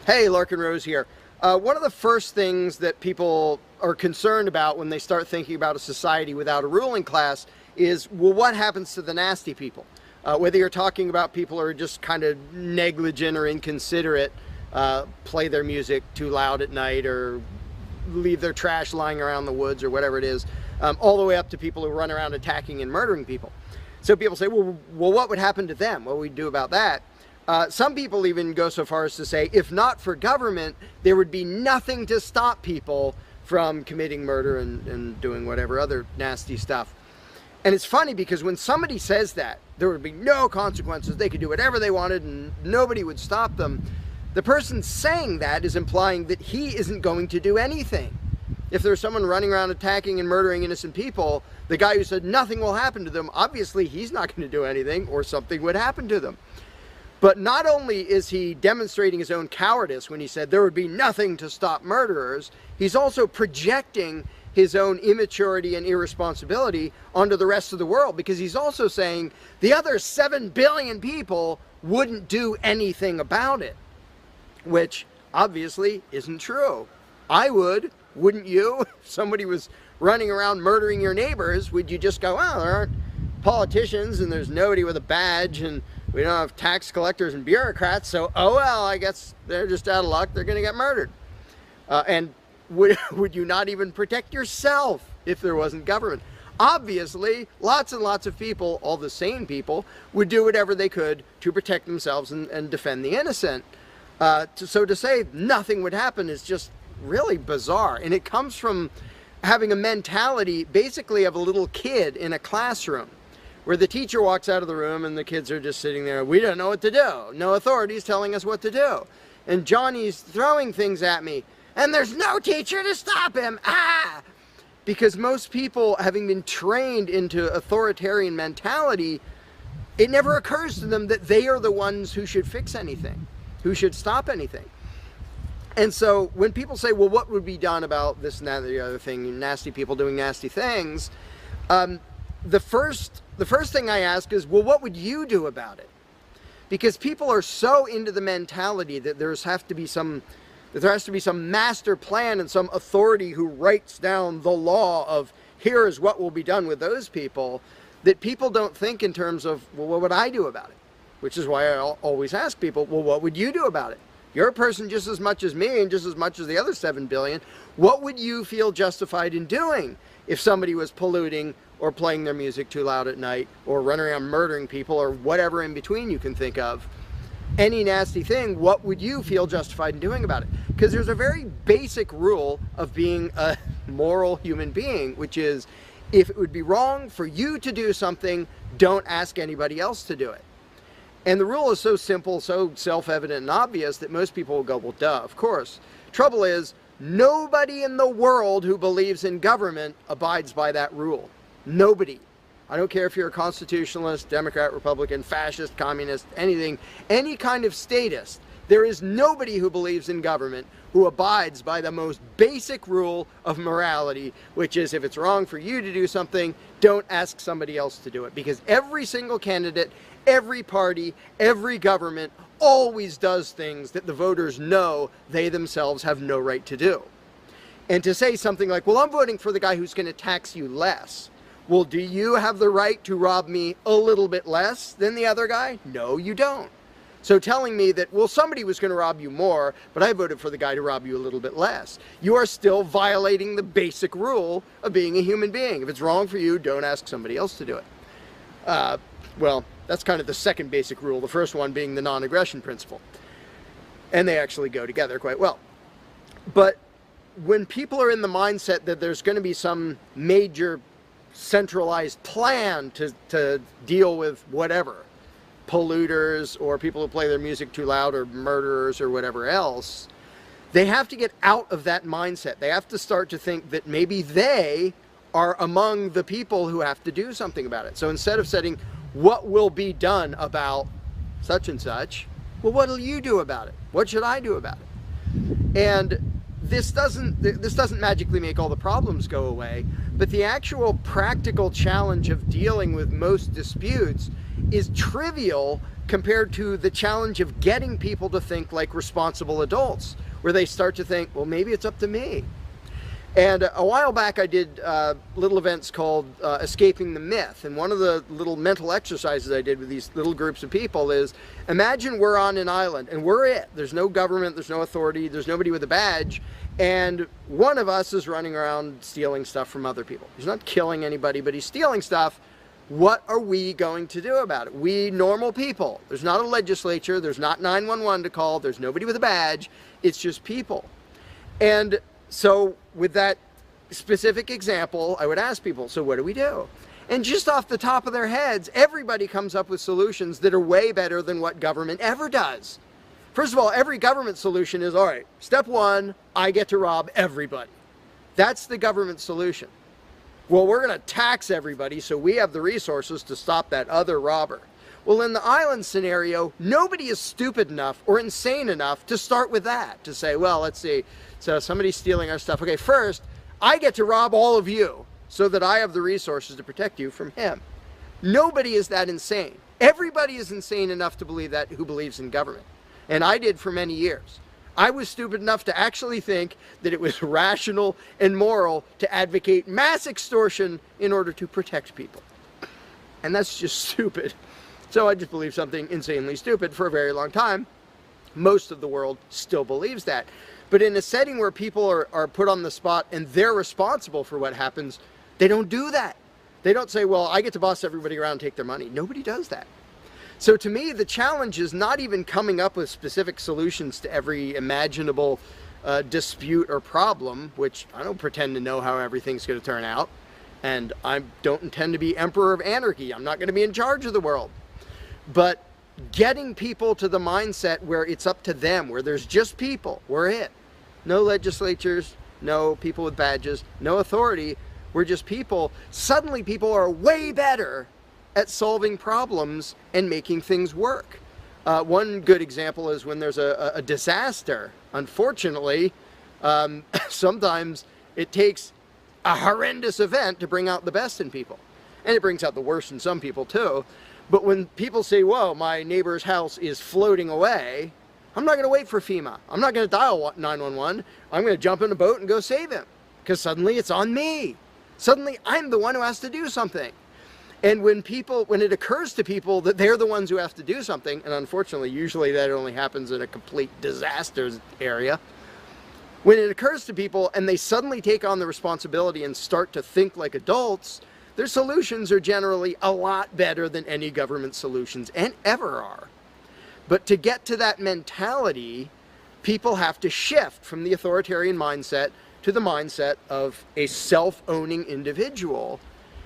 Hey, Larkin Rose here. One of the first things that people are concerned about when they start thinking about a society without a ruling class is, well, what happens to the nasty people? Whether you're talking about people who are just kind of negligent or inconsiderate, play their music too loud at night or leave their trash lying around the woods or whatever it is, all the way up to people who run around attacking and murdering people. So people say, well, what would happen to them? What would we do about that? Some people even go so far as to say, if not for government, there would be nothing to stop people from committing murder and doing whatever other nasty stuff. And it's funny because when somebody says that, there would be no consequences, they could do whatever they wanted and nobody would stop them, the person saying that is implying that he isn't going to do anything. If there's someone running around attacking and murdering innocent people, the guy who said nothing will happen to them, obviously he's not going to do anything or something would happen to them. But not only is he demonstrating his own cowardice when he said there would be nothing to stop murderers, he's also projecting his own immaturity and irresponsibility onto the rest of the world, because he's also saying the other 7 billion people wouldn't do anything about it, which obviously isn't true. I would, wouldn't you? If somebody was running around murdering your neighbors, would you just go, well, there aren't politicians and there's nobody with a badge and we don't have tax collectors and bureaucrats, so oh well, I guess they're just out of luck, they're going to get murdered. And would you not even protect yourself if there wasn't government? Obviously, lots and lots of people, all the sane people, would do whatever they could to protect themselves and defend the innocent. So to say nothing would happen is just really bizarre. And it comes from having a mentality basically of a little kid in a classroom, where the teacher walks out of the room and the kids are just sitting there. We don't know what to do. No authority's telling us what to do. And Johnny's throwing things at me. And there's no teacher to stop him. Ah! Because most people, having been trained into authoritarian mentality, it never occurs to them that they are the ones who should fix anything, who should stop anything. And so when people say, well, what would be done about this and that and the other thing, nasty people doing nasty things, the first thing I ask is, well, what would you do about it? Because people are so into the mentality that there has to be some master plan and some authority who writes down the law of here is what will be done with those people, that people don't think in terms of, well, what would I do about it? Which is why I always ask people, well, what would you do about it? You're a person just as much as me and just as much as the other 7 billion. What would you feel justified in doing if somebody was polluting or playing their music too loud at night or running around murdering people or whatever in between you can think of? Any nasty thing, what would you feel justified in doing about it? Because there's a very basic rule of being a moral human being, which is if it would be wrong for you to do something, don't ask anybody else to do it. And the rule is so simple, so self-evident and obvious that most people will go, well, duh, of course. Trouble is, nobody in the world who believes in government abides by that rule. Nobody. I don't care if you're a constitutionalist, Democrat, Republican, fascist, communist, anything, any kind of statist. There is nobody who believes in government who abides by the most basic rule of morality, which is if it's wrong for you to do something, don't ask somebody else to do it. Because every single candidate, every party, every government always does things that the voters know they themselves have no right to do. And to say something like, well, I'm voting for the guy who's going to tax you less. Well, do you have the right to rob me a little bit less than the other guy? No, you don't. So telling me that, well, somebody was going to rob you more, but I voted for the guy to rob you a little bit less, you are still violating the basic rule of being a human being. If it's wrong for you, don't ask somebody else to do it. Well, that's kind of the second basic rule, the first one being the non-aggression principle. And they actually go together quite well. But when people are in the mindset that there's going to be some major centralized plan to deal with whatever, polluters or people who play their music too loud or murderers or whatever else, they have to get out of that mindset. They have to start to think that maybe they are among the people who have to do something about it. So instead of saying, what will be done about such and such, well, what will you do about it? What should I do about it? And this doesn't magically make all the problems go away, but the actual practical challenge of dealing with most disputes is trivial compared to the challenge of getting people to think like responsible adults, where they start to think, well, maybe it's up to me. And a while back I did little events called Escaping the Myth, and one of the little mental exercises I did with these little groups of people is, imagine we're on an island and we're it. There's no government, there's no authority, there's nobody with a badge, and one of us is running around stealing stuff from other people. He's not killing anybody, but he's stealing stuff. What are we going to do about it? We normal people. There's not a legislature, there's not 911 to call, there's nobody with a badge, it's just people. And so with that specific example, I would ask people, so what do we do? And just off the top of their heads, everybody comes up with solutions that are way better than what government ever does. First of all, every government solution is, all right, step one, I get to rob everybody. That's the government solution. Well, we're going to tax everybody so we have the resources to stop that other robber. Well, in the island scenario, nobody is stupid enough or insane enough to start with that, to say, well, let's see, so somebody's stealing our stuff. Okay, first, I get to rob all of you so that I have the resources to protect you from him. Nobody is that insane. Everybody is insane enough to believe that who believes in government. And I did for many years. I was stupid enough to actually think that it was rational and moral to advocate mass extortion in order to protect people. And that's just stupid. So I just believed something insanely stupid for a very long time. Most of the world still believes that. But in a setting where people are put on the spot and they're responsible for what happens, they don't do that. They don't say, well, I get to boss everybody around and take their money. Nobody does that. So to me, the challenge is not even coming up with specific solutions to every imaginable dispute or problem, which I don't pretend to know how everything's going to turn out. And I don't intend to be emperor of anarchy. I'm not going to be in charge of the world. But getting people to the mindset where it's up to them, where there's just people, we're it. No legislatures, no people with badges, no authority, we're just people. Suddenly people are way better at solving problems and making things work. One good example is when there's a disaster. Unfortunately, sometimes it takes a horrendous event to bring out the best in people. And it brings out the worst in some people too. But when people say, whoa, my neighbor's house is floating away, I'm not going to wait for FEMA. I'm not going to dial 911. I'm going to jump in a boat and go save him. Because suddenly it's on me. Suddenly I'm the one who has to do something. And when it occurs to people that they're the ones who have to do something, and unfortunately usually that only happens in a complete disaster area, when it occurs to people and they suddenly take on the responsibility and start to think like adults, their solutions are generally a lot better than any government solutions, and ever are. But to get to that mentality, people have to shift from the authoritarian mindset to the mindset of a self-owning individual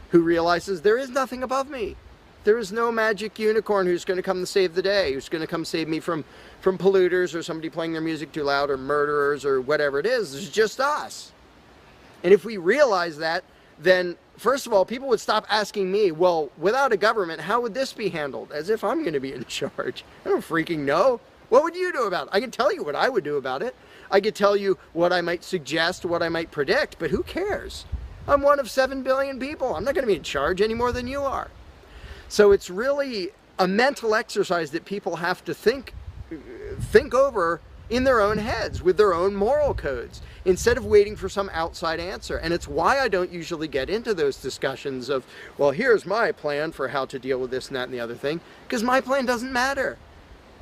who realizes there is nothing above me. There is no magic unicorn who's going to come to save the day, who's going to come save me from polluters or somebody playing their music too loud or murderers or whatever it is. It's just us. And if we realize that, then first of all, people would stop asking me, well, without a government, how would this be handled? As if I'm going to be in charge. I don't freaking know. What would you do about it? I can tell you what I would do about it. I could tell you what I might suggest, what I might predict, but who cares? I'm one of 7 billion people. I'm not going to be in charge any more than you are. So it's really a mental exercise that people have to think over in their own heads with their own moral codes instead of waiting for some outside answer. And it's why I don't usually get into those discussions of, well, here's my plan for how to deal with this and that and the other thing, because my plan doesn't matter.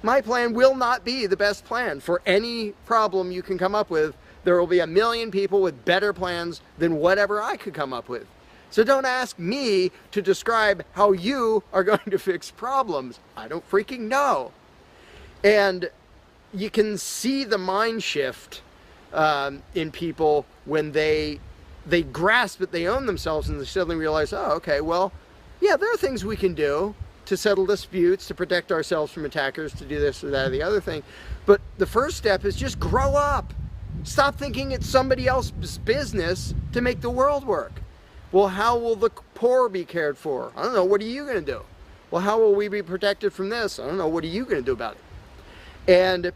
My plan will not be the best plan for any problem you can come up with. There will be a million people with better plans than whatever I could come up with. So don't ask me to describe how you are going to fix problems. I don't freaking know. And you can see the mind shift in people when they grasp that they own themselves and they suddenly realize, oh, okay, well, yeah, there are things we can do to settle disputes, to protect ourselves from attackers, to do this or that or the other thing. But the first step is just grow up. Stop thinking it's somebody else's business to make the world work. Well, how will the poor be cared for? I don't know. What are you going to do? Well, how will we be protected from this? I don't know. What are you going to do about it? And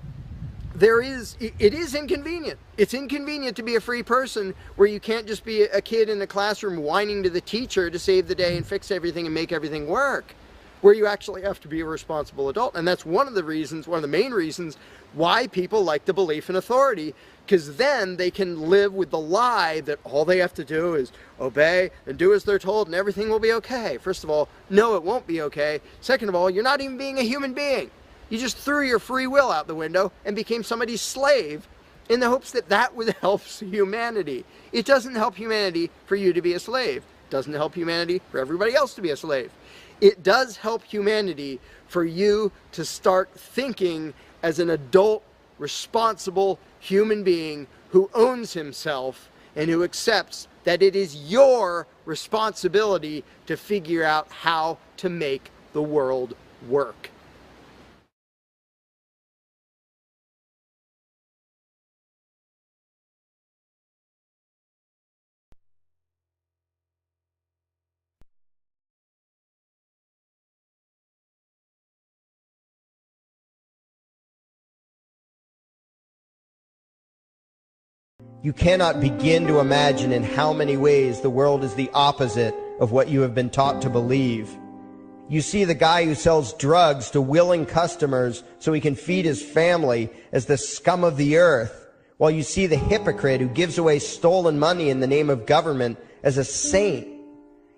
it is inconvenient. It's inconvenient to be a free person where you can't just be a kid in the classroom whining to the teacher to save the day and fix everything and make everything work, where you actually have to be a responsible adult. And that's one of the main reasons why people like the belief in authority, because then they can live with the lie that all they have to do is obey and do as they're told and everything will be okay. First of all, no, it won't be okay. Second of all, you're not even being a human being. You just threw your free will out the window and became somebody's slave in the hopes that that would help humanity. It doesn't help humanity for you to be a slave. It doesn't help humanity for everybody else to be a slave. It does help humanity for you to start thinking as an adult, responsible human being who owns himself and who accepts that it is your responsibility to figure out how to make the world work. You cannot begin to imagine in how many ways the world is the opposite of what you have been taught to believe. You see the guy who sells drugs to willing customers so he can feed his family as the scum of the earth, while you see the hypocrite who gives away stolen money in the name of government as a saint.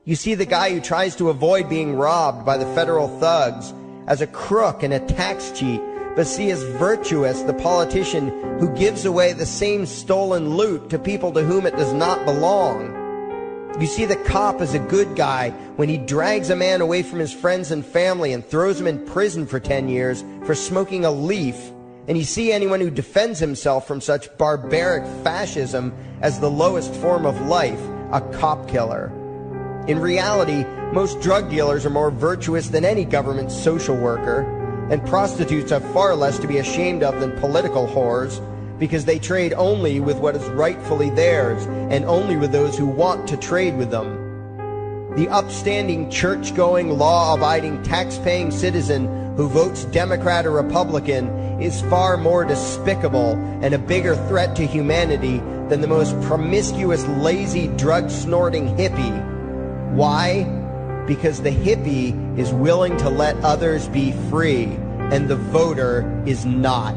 You see the guy who tries to avoid being robbed by the federal thugs as a crook and a tax cheat, but see as virtuous the politician who gives away the same stolen loot to people to whom it does not belong. You see the cop as a good guy when he drags a man away from his friends and family and throws him in prison for 10 years for smoking a leaf. And you see anyone who defends himself from such barbaric fascism as the lowest form of life, a cop killer. In reality, most drug dealers are more virtuous than any government social worker, and prostitutes have far less to be ashamed of than political whores, because they trade only with what is rightfully theirs, and only with those who want to trade with them. The upstanding, church-going, law-abiding, tax-paying citizen who votes Democrat or Republican is far more despicable and a bigger threat to humanity than the most promiscuous, lazy, drug-snorting hippie. Why? Because the hippie is willing to let others be free, and the voter is not.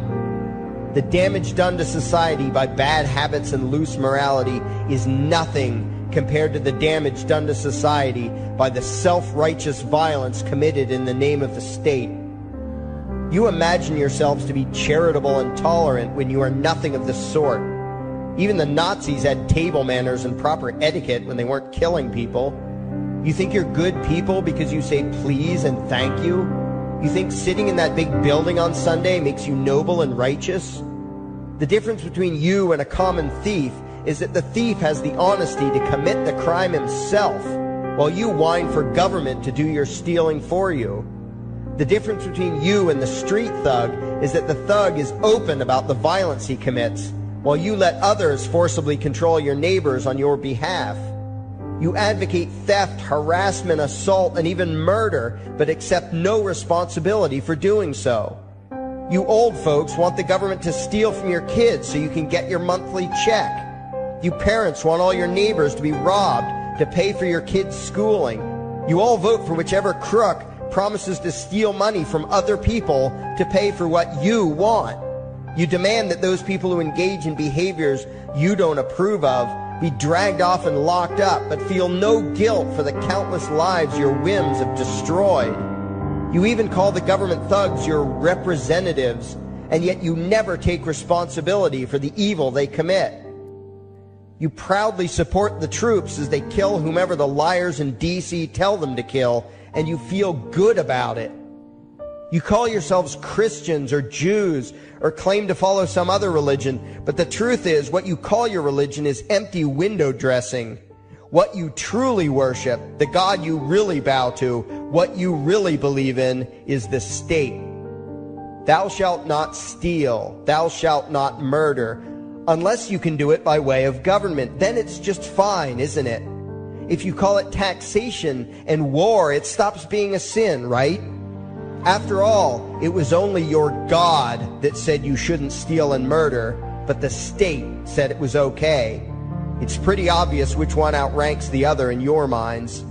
The damage done to society by bad habits and loose morality is nothing compared to the damage done to society by the self-righteous violence committed in the name of the state. You imagine yourselves to be charitable and tolerant when you are nothing of the sort. Even the Nazis had table manners and proper etiquette when they weren't killing people. You think you're good people because you say please and thank you? You think sitting in that big building on Sunday makes you noble and righteous? The difference between you and a common thief is that the thief has the honesty to commit the crime himself, while you whine for government to do your stealing for you. The difference between you and the street thug is that the thug is open about the violence he commits, while you let others forcibly control your neighbors on your behalf. You advocate theft, harassment, assault, and even murder, but accept no responsibility for doing so. You old folks want the government to steal from your kids so you can get your monthly check. You parents want all your neighbors to be robbed to pay for your kids' schooling. You all vote for whichever crook promises to steal money from other people to pay for what you want. You demand that those people who engage in behaviors you don't approve of be dragged off and locked up, but feel no guilt for the countless lives your whims have destroyed. You even call the government thugs your representatives, and yet you never take responsibility for the evil they commit. You proudly support the troops as they kill whomever the liars in D.C. tell them to kill, and you feel good about it. You call yourselves Christians or Jews or claim to follow some other religion, but the truth is what you call your religion is empty window dressing. What you truly worship, the God you really bow to, what you really believe in is the state. Thou shalt not steal, thou shalt not murder, unless you can do it by way of government. Then it's just fine, isn't it? If you call it taxation and war, it stops being a sin, right? After all, it was only your God that said you shouldn't steal and murder, but the state said it was okay. It's pretty obvious which one outranks the other in your minds.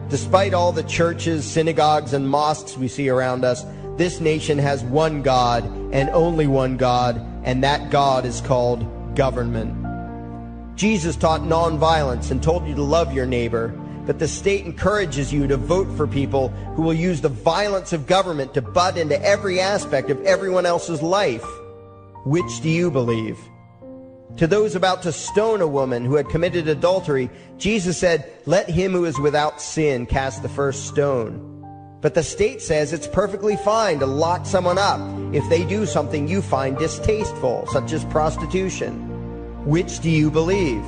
Despite all the churches, synagogues, and mosques we see around us, this nation has one God and only one God, and that God is called government. Jesus taught nonviolence and told you to love your neighbor, but the state encourages you to vote for people who will use the violence of government to butt into every aspect of everyone else's life. Which do you believe? To those about to stone a woman who had committed adultery, Jesus said, "Let him who is without sin cast the first stone." But the state says it's perfectly fine to lock someone up if they do something you find distasteful, such as prostitution. Which do you believe?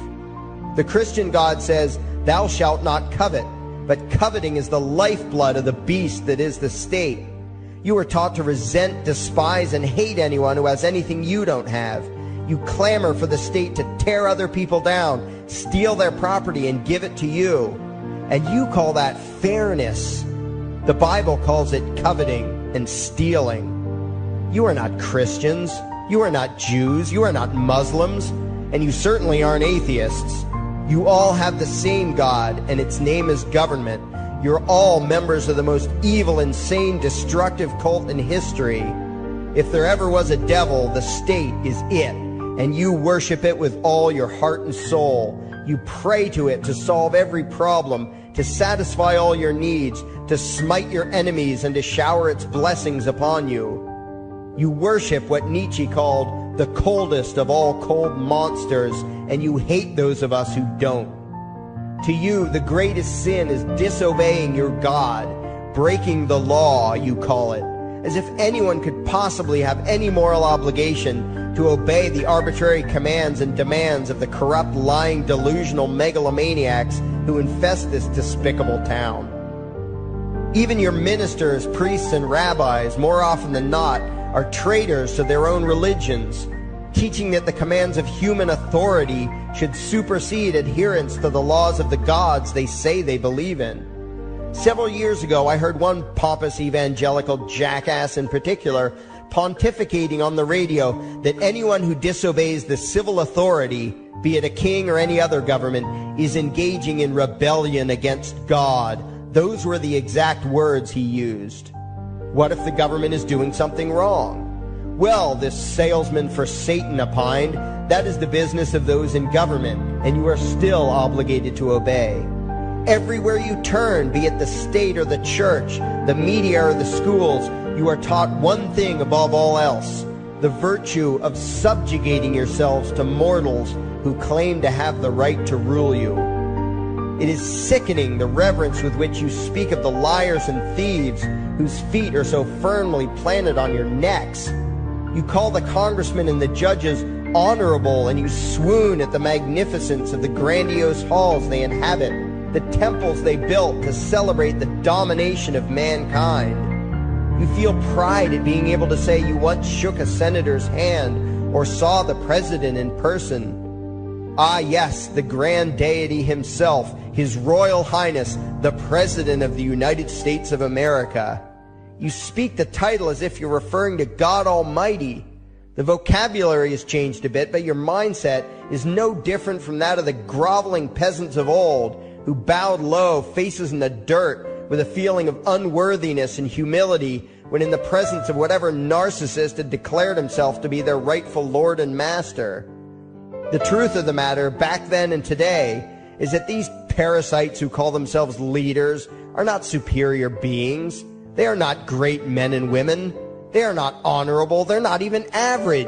The Christian God says, "Thou shalt not covet," but coveting is the lifeblood of the beast that is the state. You are taught to resent, despise, and hate anyone who has anything you don't have. You clamor for the state to tear other people down, steal their property, and give it to you. And you call that fairness. The Bible calls it coveting and stealing. You are not Christians. You are not Jews. You are not Muslims. And you certainly aren't atheists. You all have the same God, and its name is government. You're all members of the most evil, insane, destructive cult in history. If there ever was a devil, the state is it, and you worship it with all your heart and soul. You pray to it to solve every problem, to satisfy all your needs, to smite your enemies, and to shower its blessings upon you. You worship what Nietzsche called the coldest of all cold monsters, and you hate those of us who don't. To you, the greatest sin is disobeying your God, breaking the law, you call it, as if anyone could possibly have any moral obligation to obey the arbitrary commands and demands of the corrupt, lying, delusional megalomaniacs who infest this despicable town. Even your ministers, priests, and rabbis, more often than not, are traitors to their own religions, teaching that the commands of human authority should supersede adherence to the laws of the gods they say they believe in. Several years ago, I heard one pompous evangelical jackass in particular pontificating on the radio that anyone who disobeys the civil authority, be it a king or any other government, is engaging in rebellion against God. Those were the exact words he used. What if the government is doing something wrong? Well, this salesman for Satan opined, that is the business of those in government, and you are still obligated to obey. Everywhere you turn, be it the state or the church, the media or the schools, you are taught one thing above all else, the virtue of subjugating yourselves to mortals who claim to have the right to rule you. It is sickening the reverence with which you speak of the liars and thieves whose feet are so firmly planted on your necks. You call the congressmen and the judges honorable, and you swoon at the magnificence of the grandiose halls they inhabit, the temples they built to celebrate the domination of mankind. You feel pride at being able to say you once shook a senator's hand or saw the president in person. Ah, yes, the grand deity himself, His Royal Highness, the President of the United States of America. You speak the title as if you're referring to God Almighty. The vocabulary has changed a bit, but your mindset is no different from that of the groveling peasants of old who bowed low, faces in the dirt, with a feeling of unworthiness and humility when in the presence of whatever narcissist had declared himself to be their rightful lord and master. The truth of the matter, back then and today, is that these parasites who call themselves leaders are not superior beings. They are not great men and women. They are not honorable. They're not even average.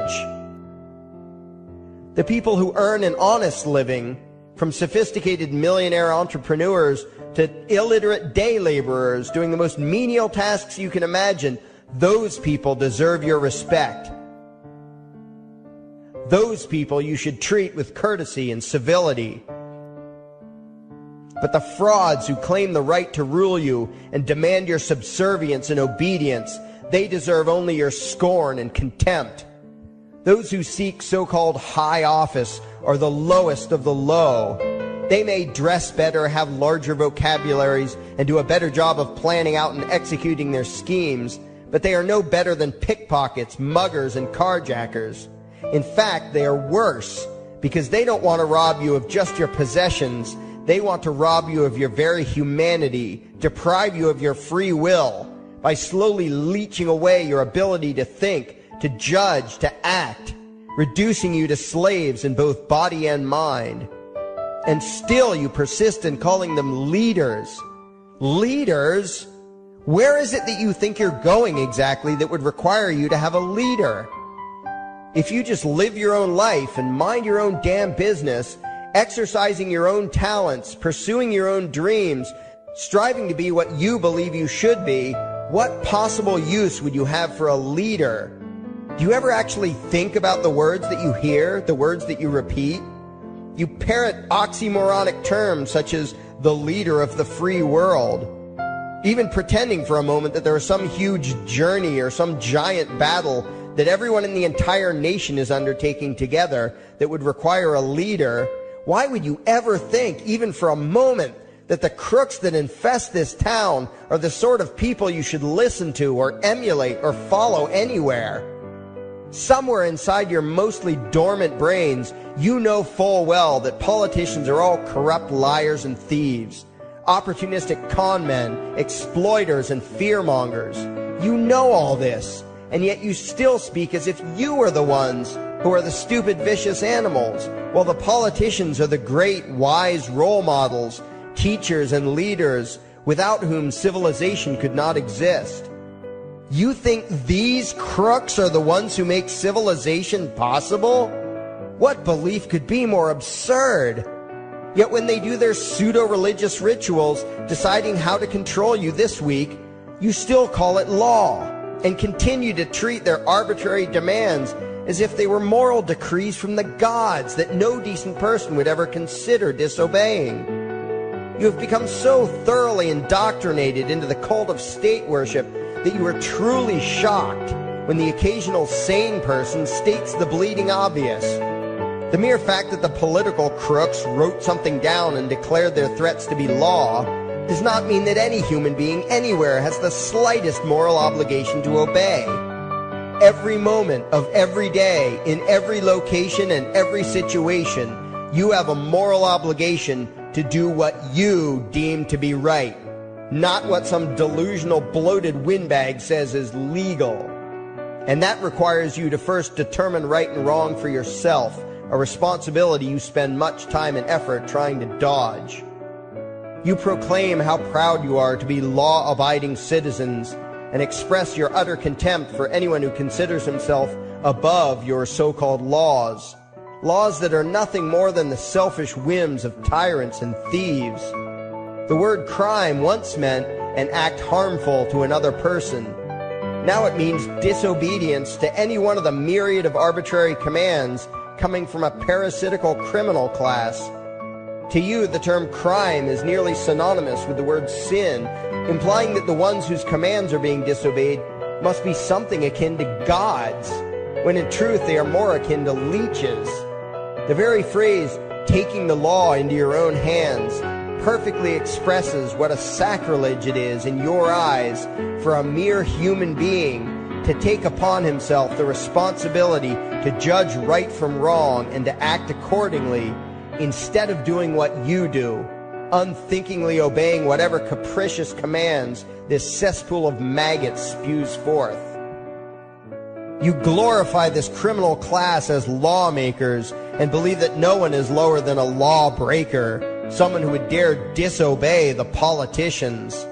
The people who earn an honest living, from sophisticated millionaire entrepreneurs to illiterate day laborers doing the most menial tasks you can imagine, Those people deserve your respect. Those people you should treat with courtesy and civility. But the frauds who claim the right to rule you and demand your subservience and obedience, they deserve only your scorn and contempt. Those who seek so-called high office are the lowest of the low. They may dress better, have larger vocabularies, and do a better job of planning out and executing their schemes, but they are no better than pickpockets, muggers, and carjackers. In fact, they are worse, because they don't want to rob you of just your possessions. They want to rob you of your very humanity, deprive you of your free will, by slowly leeching away your ability to think, to judge, to act, reducing you to slaves in both body and mind. And still you persist in calling them leaders. Leaders? Where is it that you think you're going exactly that would require you to have a leader? If you just live your own life and mind your own damn business, exercising your own talents, pursuing your own dreams, striving to be what you believe you should be, what possible use would you have for a leader? Do you ever actually think about the words that you hear, the words that you repeat? You parrot oxymoronic terms such as the leader of the free world, even pretending for a moment that there is some huge journey or some giant battle that everyone in the entire nation is undertaking together that would require a leader. Why would you ever think, even for a moment, that the crooks that infest this town are the sort of people you should listen to or emulate or follow anywhere? Somewhere inside your mostly dormant brains, you know full well that politicians are all corrupt liars and thieves, opportunistic con men, exploiters, and fearmongers. You know all this, and yet you still speak as if you are the ones who are the stupid, vicious animals, while the politicians are the great, wise role models, teachers, and leaders without whom civilization could not exist. You think these crooks are the ones who make civilization possible? What belief could be more absurd? Yet when they do their pseudo-religious rituals, deciding how to control you this week, you still call it law, and continue to treat their arbitrary demands as if they were moral decrees from the gods that no decent person would ever consider disobeying. You have become so thoroughly indoctrinated into the cult of state worship that you are truly shocked when the occasional sane person states the bleeding obvious. The mere fact that the political crooks wrote something down and declared their threats to be law does not mean that any human being anywhere has the slightest moral obligation to obey. Every moment of every day, in every location and every situation, you have a moral obligation to do what you deem to be right, not what some delusional bloated windbag says is legal. And that requires you to first determine right and wrong for yourself, a responsibility you spend much time and effort trying to dodge. You proclaim how proud you are to be law-abiding citizens and express your utter contempt for anyone who considers himself above your so-called laws. Laws that are nothing more than the selfish whims of tyrants and thieves. The word crime once meant an act harmful to another person. Now it means disobedience to any one of the myriad of arbitrary commands coming from a parasitical criminal class. To you, the term crime is nearly synonymous with the word sin, implying that the ones whose commands are being disobeyed must be something akin to gods, when in truth they are more akin to leeches. The very phrase, taking the law into your own hands, perfectly expresses what a sacrilege it is in your eyes for a mere human being to take upon himself the responsibility to judge right from wrong and to act accordingly, instead of doing what you do, unthinkingly obeying whatever capricious commands this cesspool of maggots spews forth. You glorify this criminal class as lawmakers and believe that no one is lower than a lawbreaker, someone who would dare disobey the politicians.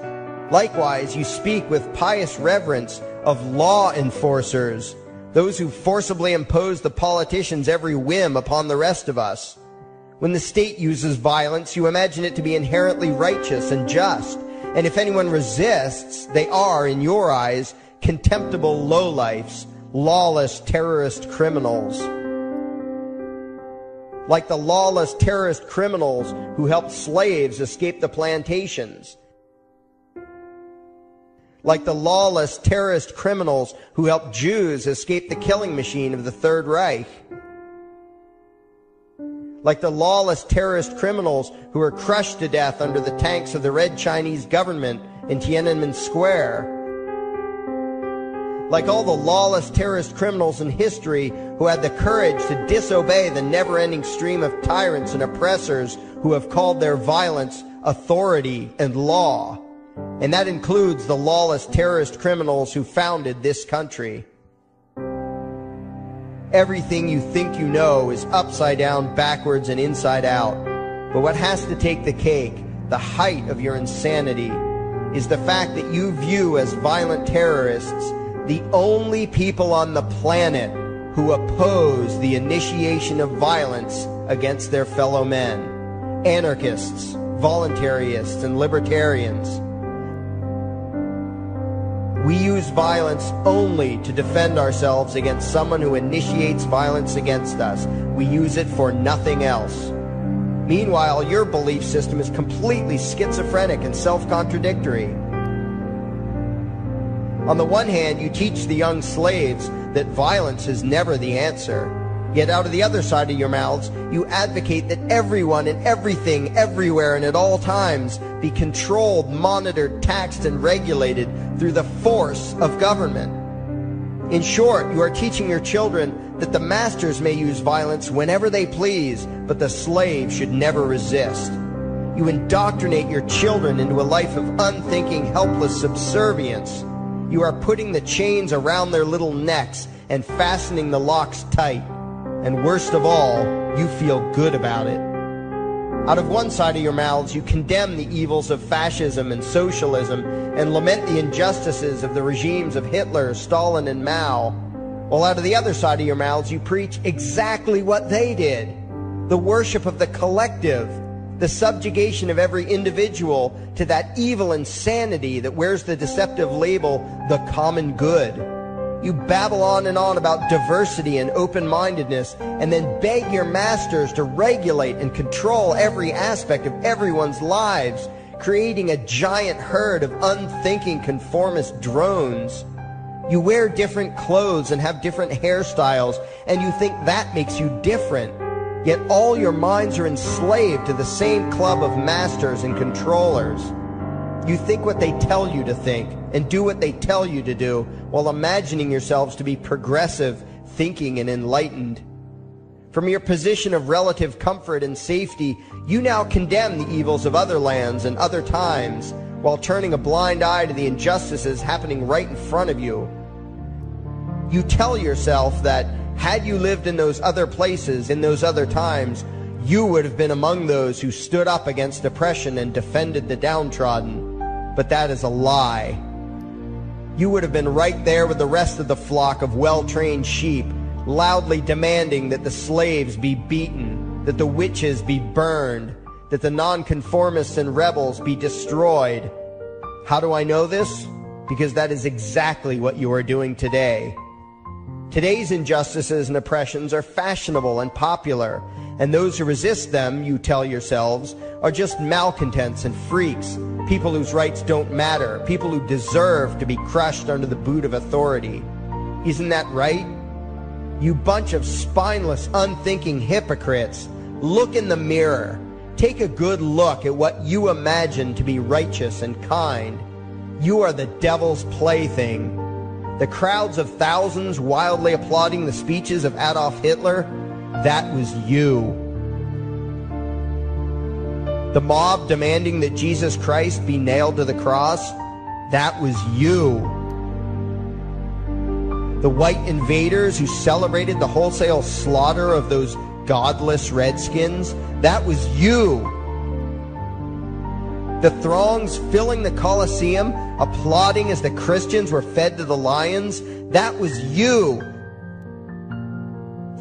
Likewise, you speak with pious reverence of law enforcers, those who forcibly impose the politicians' every whim upon the rest of us. When the state uses violence, you imagine it to be inherently righteous and just, and if anyone resists, they are, in your eyes, contemptible lowlifes, lawless terrorist criminals. Like the lawless terrorist criminals who helped slaves escape the plantations. Like the lawless terrorist criminals who helped Jews escape the killing machine of the Third Reich. Like the lawless terrorist criminals who were crushed to death under the tanks of the Red Chinese government in Tiananmen Square. Like all the lawless terrorist criminals in history who had the courage to disobey the never-ending stream of tyrants and oppressors who have called their violence authority and law. And that includes the lawless terrorist criminals who founded this country. Everything you think you know is upside down, backwards, and inside out. But what has to take the cake, the height of your insanity, is the fact that you view as violent terrorists the only people on the planet who oppose the initiation of violence against their fellow men. Anarchists, voluntarists, and libertarians. We use violence only to defend ourselves against someone who initiates violence against us. We use it for nothing else. Meanwhile, your belief system is completely schizophrenic and self-contradictory. On the one hand, you teach the young slaves that violence is never the answer. Yet out of the other side of your mouths, you advocate that everyone and everything, everywhere and at all times be controlled, monitored, taxed, and regulated through the force of government. In short, you are teaching your children that the masters may use violence whenever they please, but the slave should never resist. You indoctrinate your children into a life of unthinking, helpless subservience. You are putting the chains around their little necks and fastening the locks tight. And worst of all, you feel good about it. Out of one side of your mouths, you condemn the evils of fascism and socialism and lament the injustices of the regimes of Hitler, Stalin, and Mao. While out of the other side of your mouths, you preach exactly what they did. The worship of the collective, the subjugation of every individual to that evil insanity that wears the deceptive label, the common good. You babble on and on about diversity and open-mindedness, and then beg your masters to regulate and control every aspect of everyone's lives, creating a giant herd of unthinking conformist drones. You wear different clothes and have different hairstyles, and you think that makes you different. Yet all your minds are enslaved to the same club of masters and controllers. You think what they tell you to think and do what they tell you to do while imagining yourselves to be progressive, thinking, and enlightened. From your position of relative comfort and safety, you now condemn the evils of other lands and other times while turning a blind eye to the injustices happening right in front of you. You tell yourself that had you lived in those other places, in those other times, you would have been among those who stood up against oppression and defended the downtrodden. But that is a lie. You would have been right there with the rest of the flock of well-trained sheep, loudly demanding that the slaves be beaten, that the witches be burned, that the nonconformists and rebels be destroyed. How do I know this? Because that is exactly what you are doing today. Today's injustices and oppressions are fashionable and popular, and those who resist them, you tell yourselves, are just malcontents and freaks, people whose rights don't matter, people who deserve to be crushed under the boot of authority. Isn't that right? You bunch of spineless, unthinking hypocrites, look in the mirror. Take a good look at what you imagine to be righteous and kind. You are the devil's plaything. The crowds of thousands wildly applauding the speeches of Adolf Hitler, that was you. The mob demanding that Jesus Christ be nailed to the cross, that was you. The white invaders who celebrated the wholesale slaughter of those godless redskins, that was you. The throngs filling the Colosseum, applauding as the Christians were fed to the lions, that was you.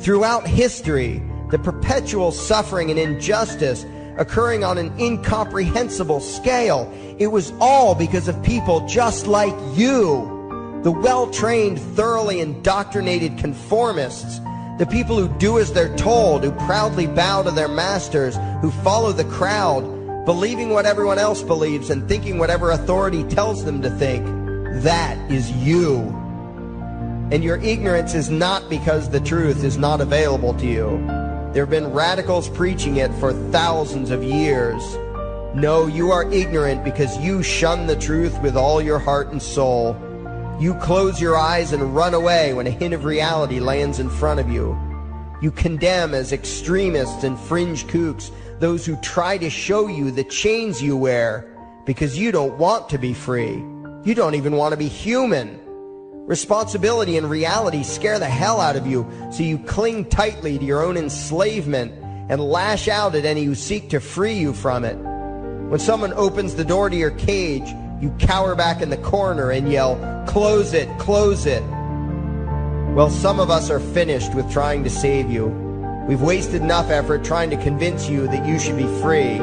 Throughout history, the perpetual suffering and injustice occurring on an incomprehensible scale, it was all because of people just like you. The well-trained, thoroughly indoctrinated conformists, the people who do as they're told, who proudly bow to their masters, who follow the crowd, believing what everyone else believes and thinking whatever authority tells them to think. That is you. And your ignorance is not because the truth is not available to you. There have been radicals preaching it for thousands of years. No, you are ignorant because you shun the truth with all your heart and soul. You close your eyes and run away when a hint of reality lands in front of you. You condemn as extremists and fringe kooks those who try to show you the chains you wear because you don't want to be free. You don't even want to be human. Responsibility and reality scare the hell out of you, so you cling tightly to your own enslavement and lash out at any who seek to free you from it. When someone opens the door to your cage, you cower back in the corner and yell, "Close it, close it." Well, some of us are finished with trying to save you. We've wasted enough effort trying to convince you that you should be free.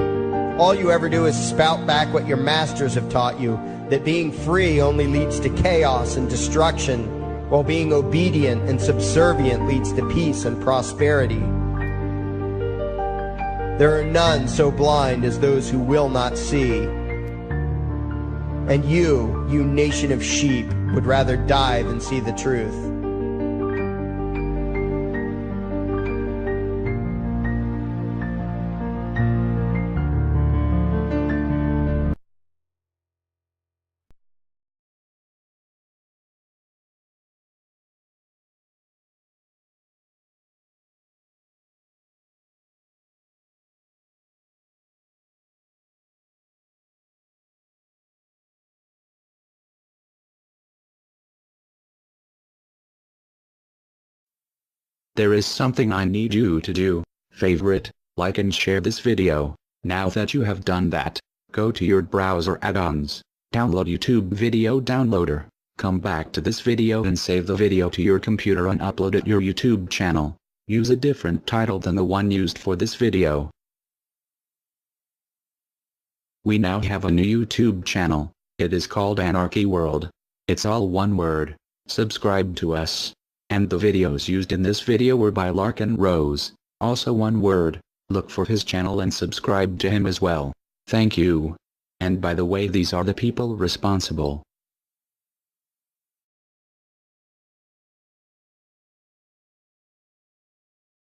All you ever do is spout back what your masters have taught you, that being free only leads to chaos and destruction, while being obedient and subservient leads to peace and prosperity. There are none so blind as those who will not see. And you nation of sheep, would rather die than see the truth. There is something I need you to do. Favorite, like and share this video. Now that you have done that, go to your browser add-ons, download YouTube Video Downloader, come back to this video and save the video to your computer and upload it to your YouTube channel. Use a different title than the one used for this video. We now have a new YouTube channel. It is called Anarchy World. It's all one word. Subscribe to us. And the videos used in this video were by Larkin Rose, also one word. Look for his channel and subscribe to him as well. Thank you. And by the way, these are the people responsible.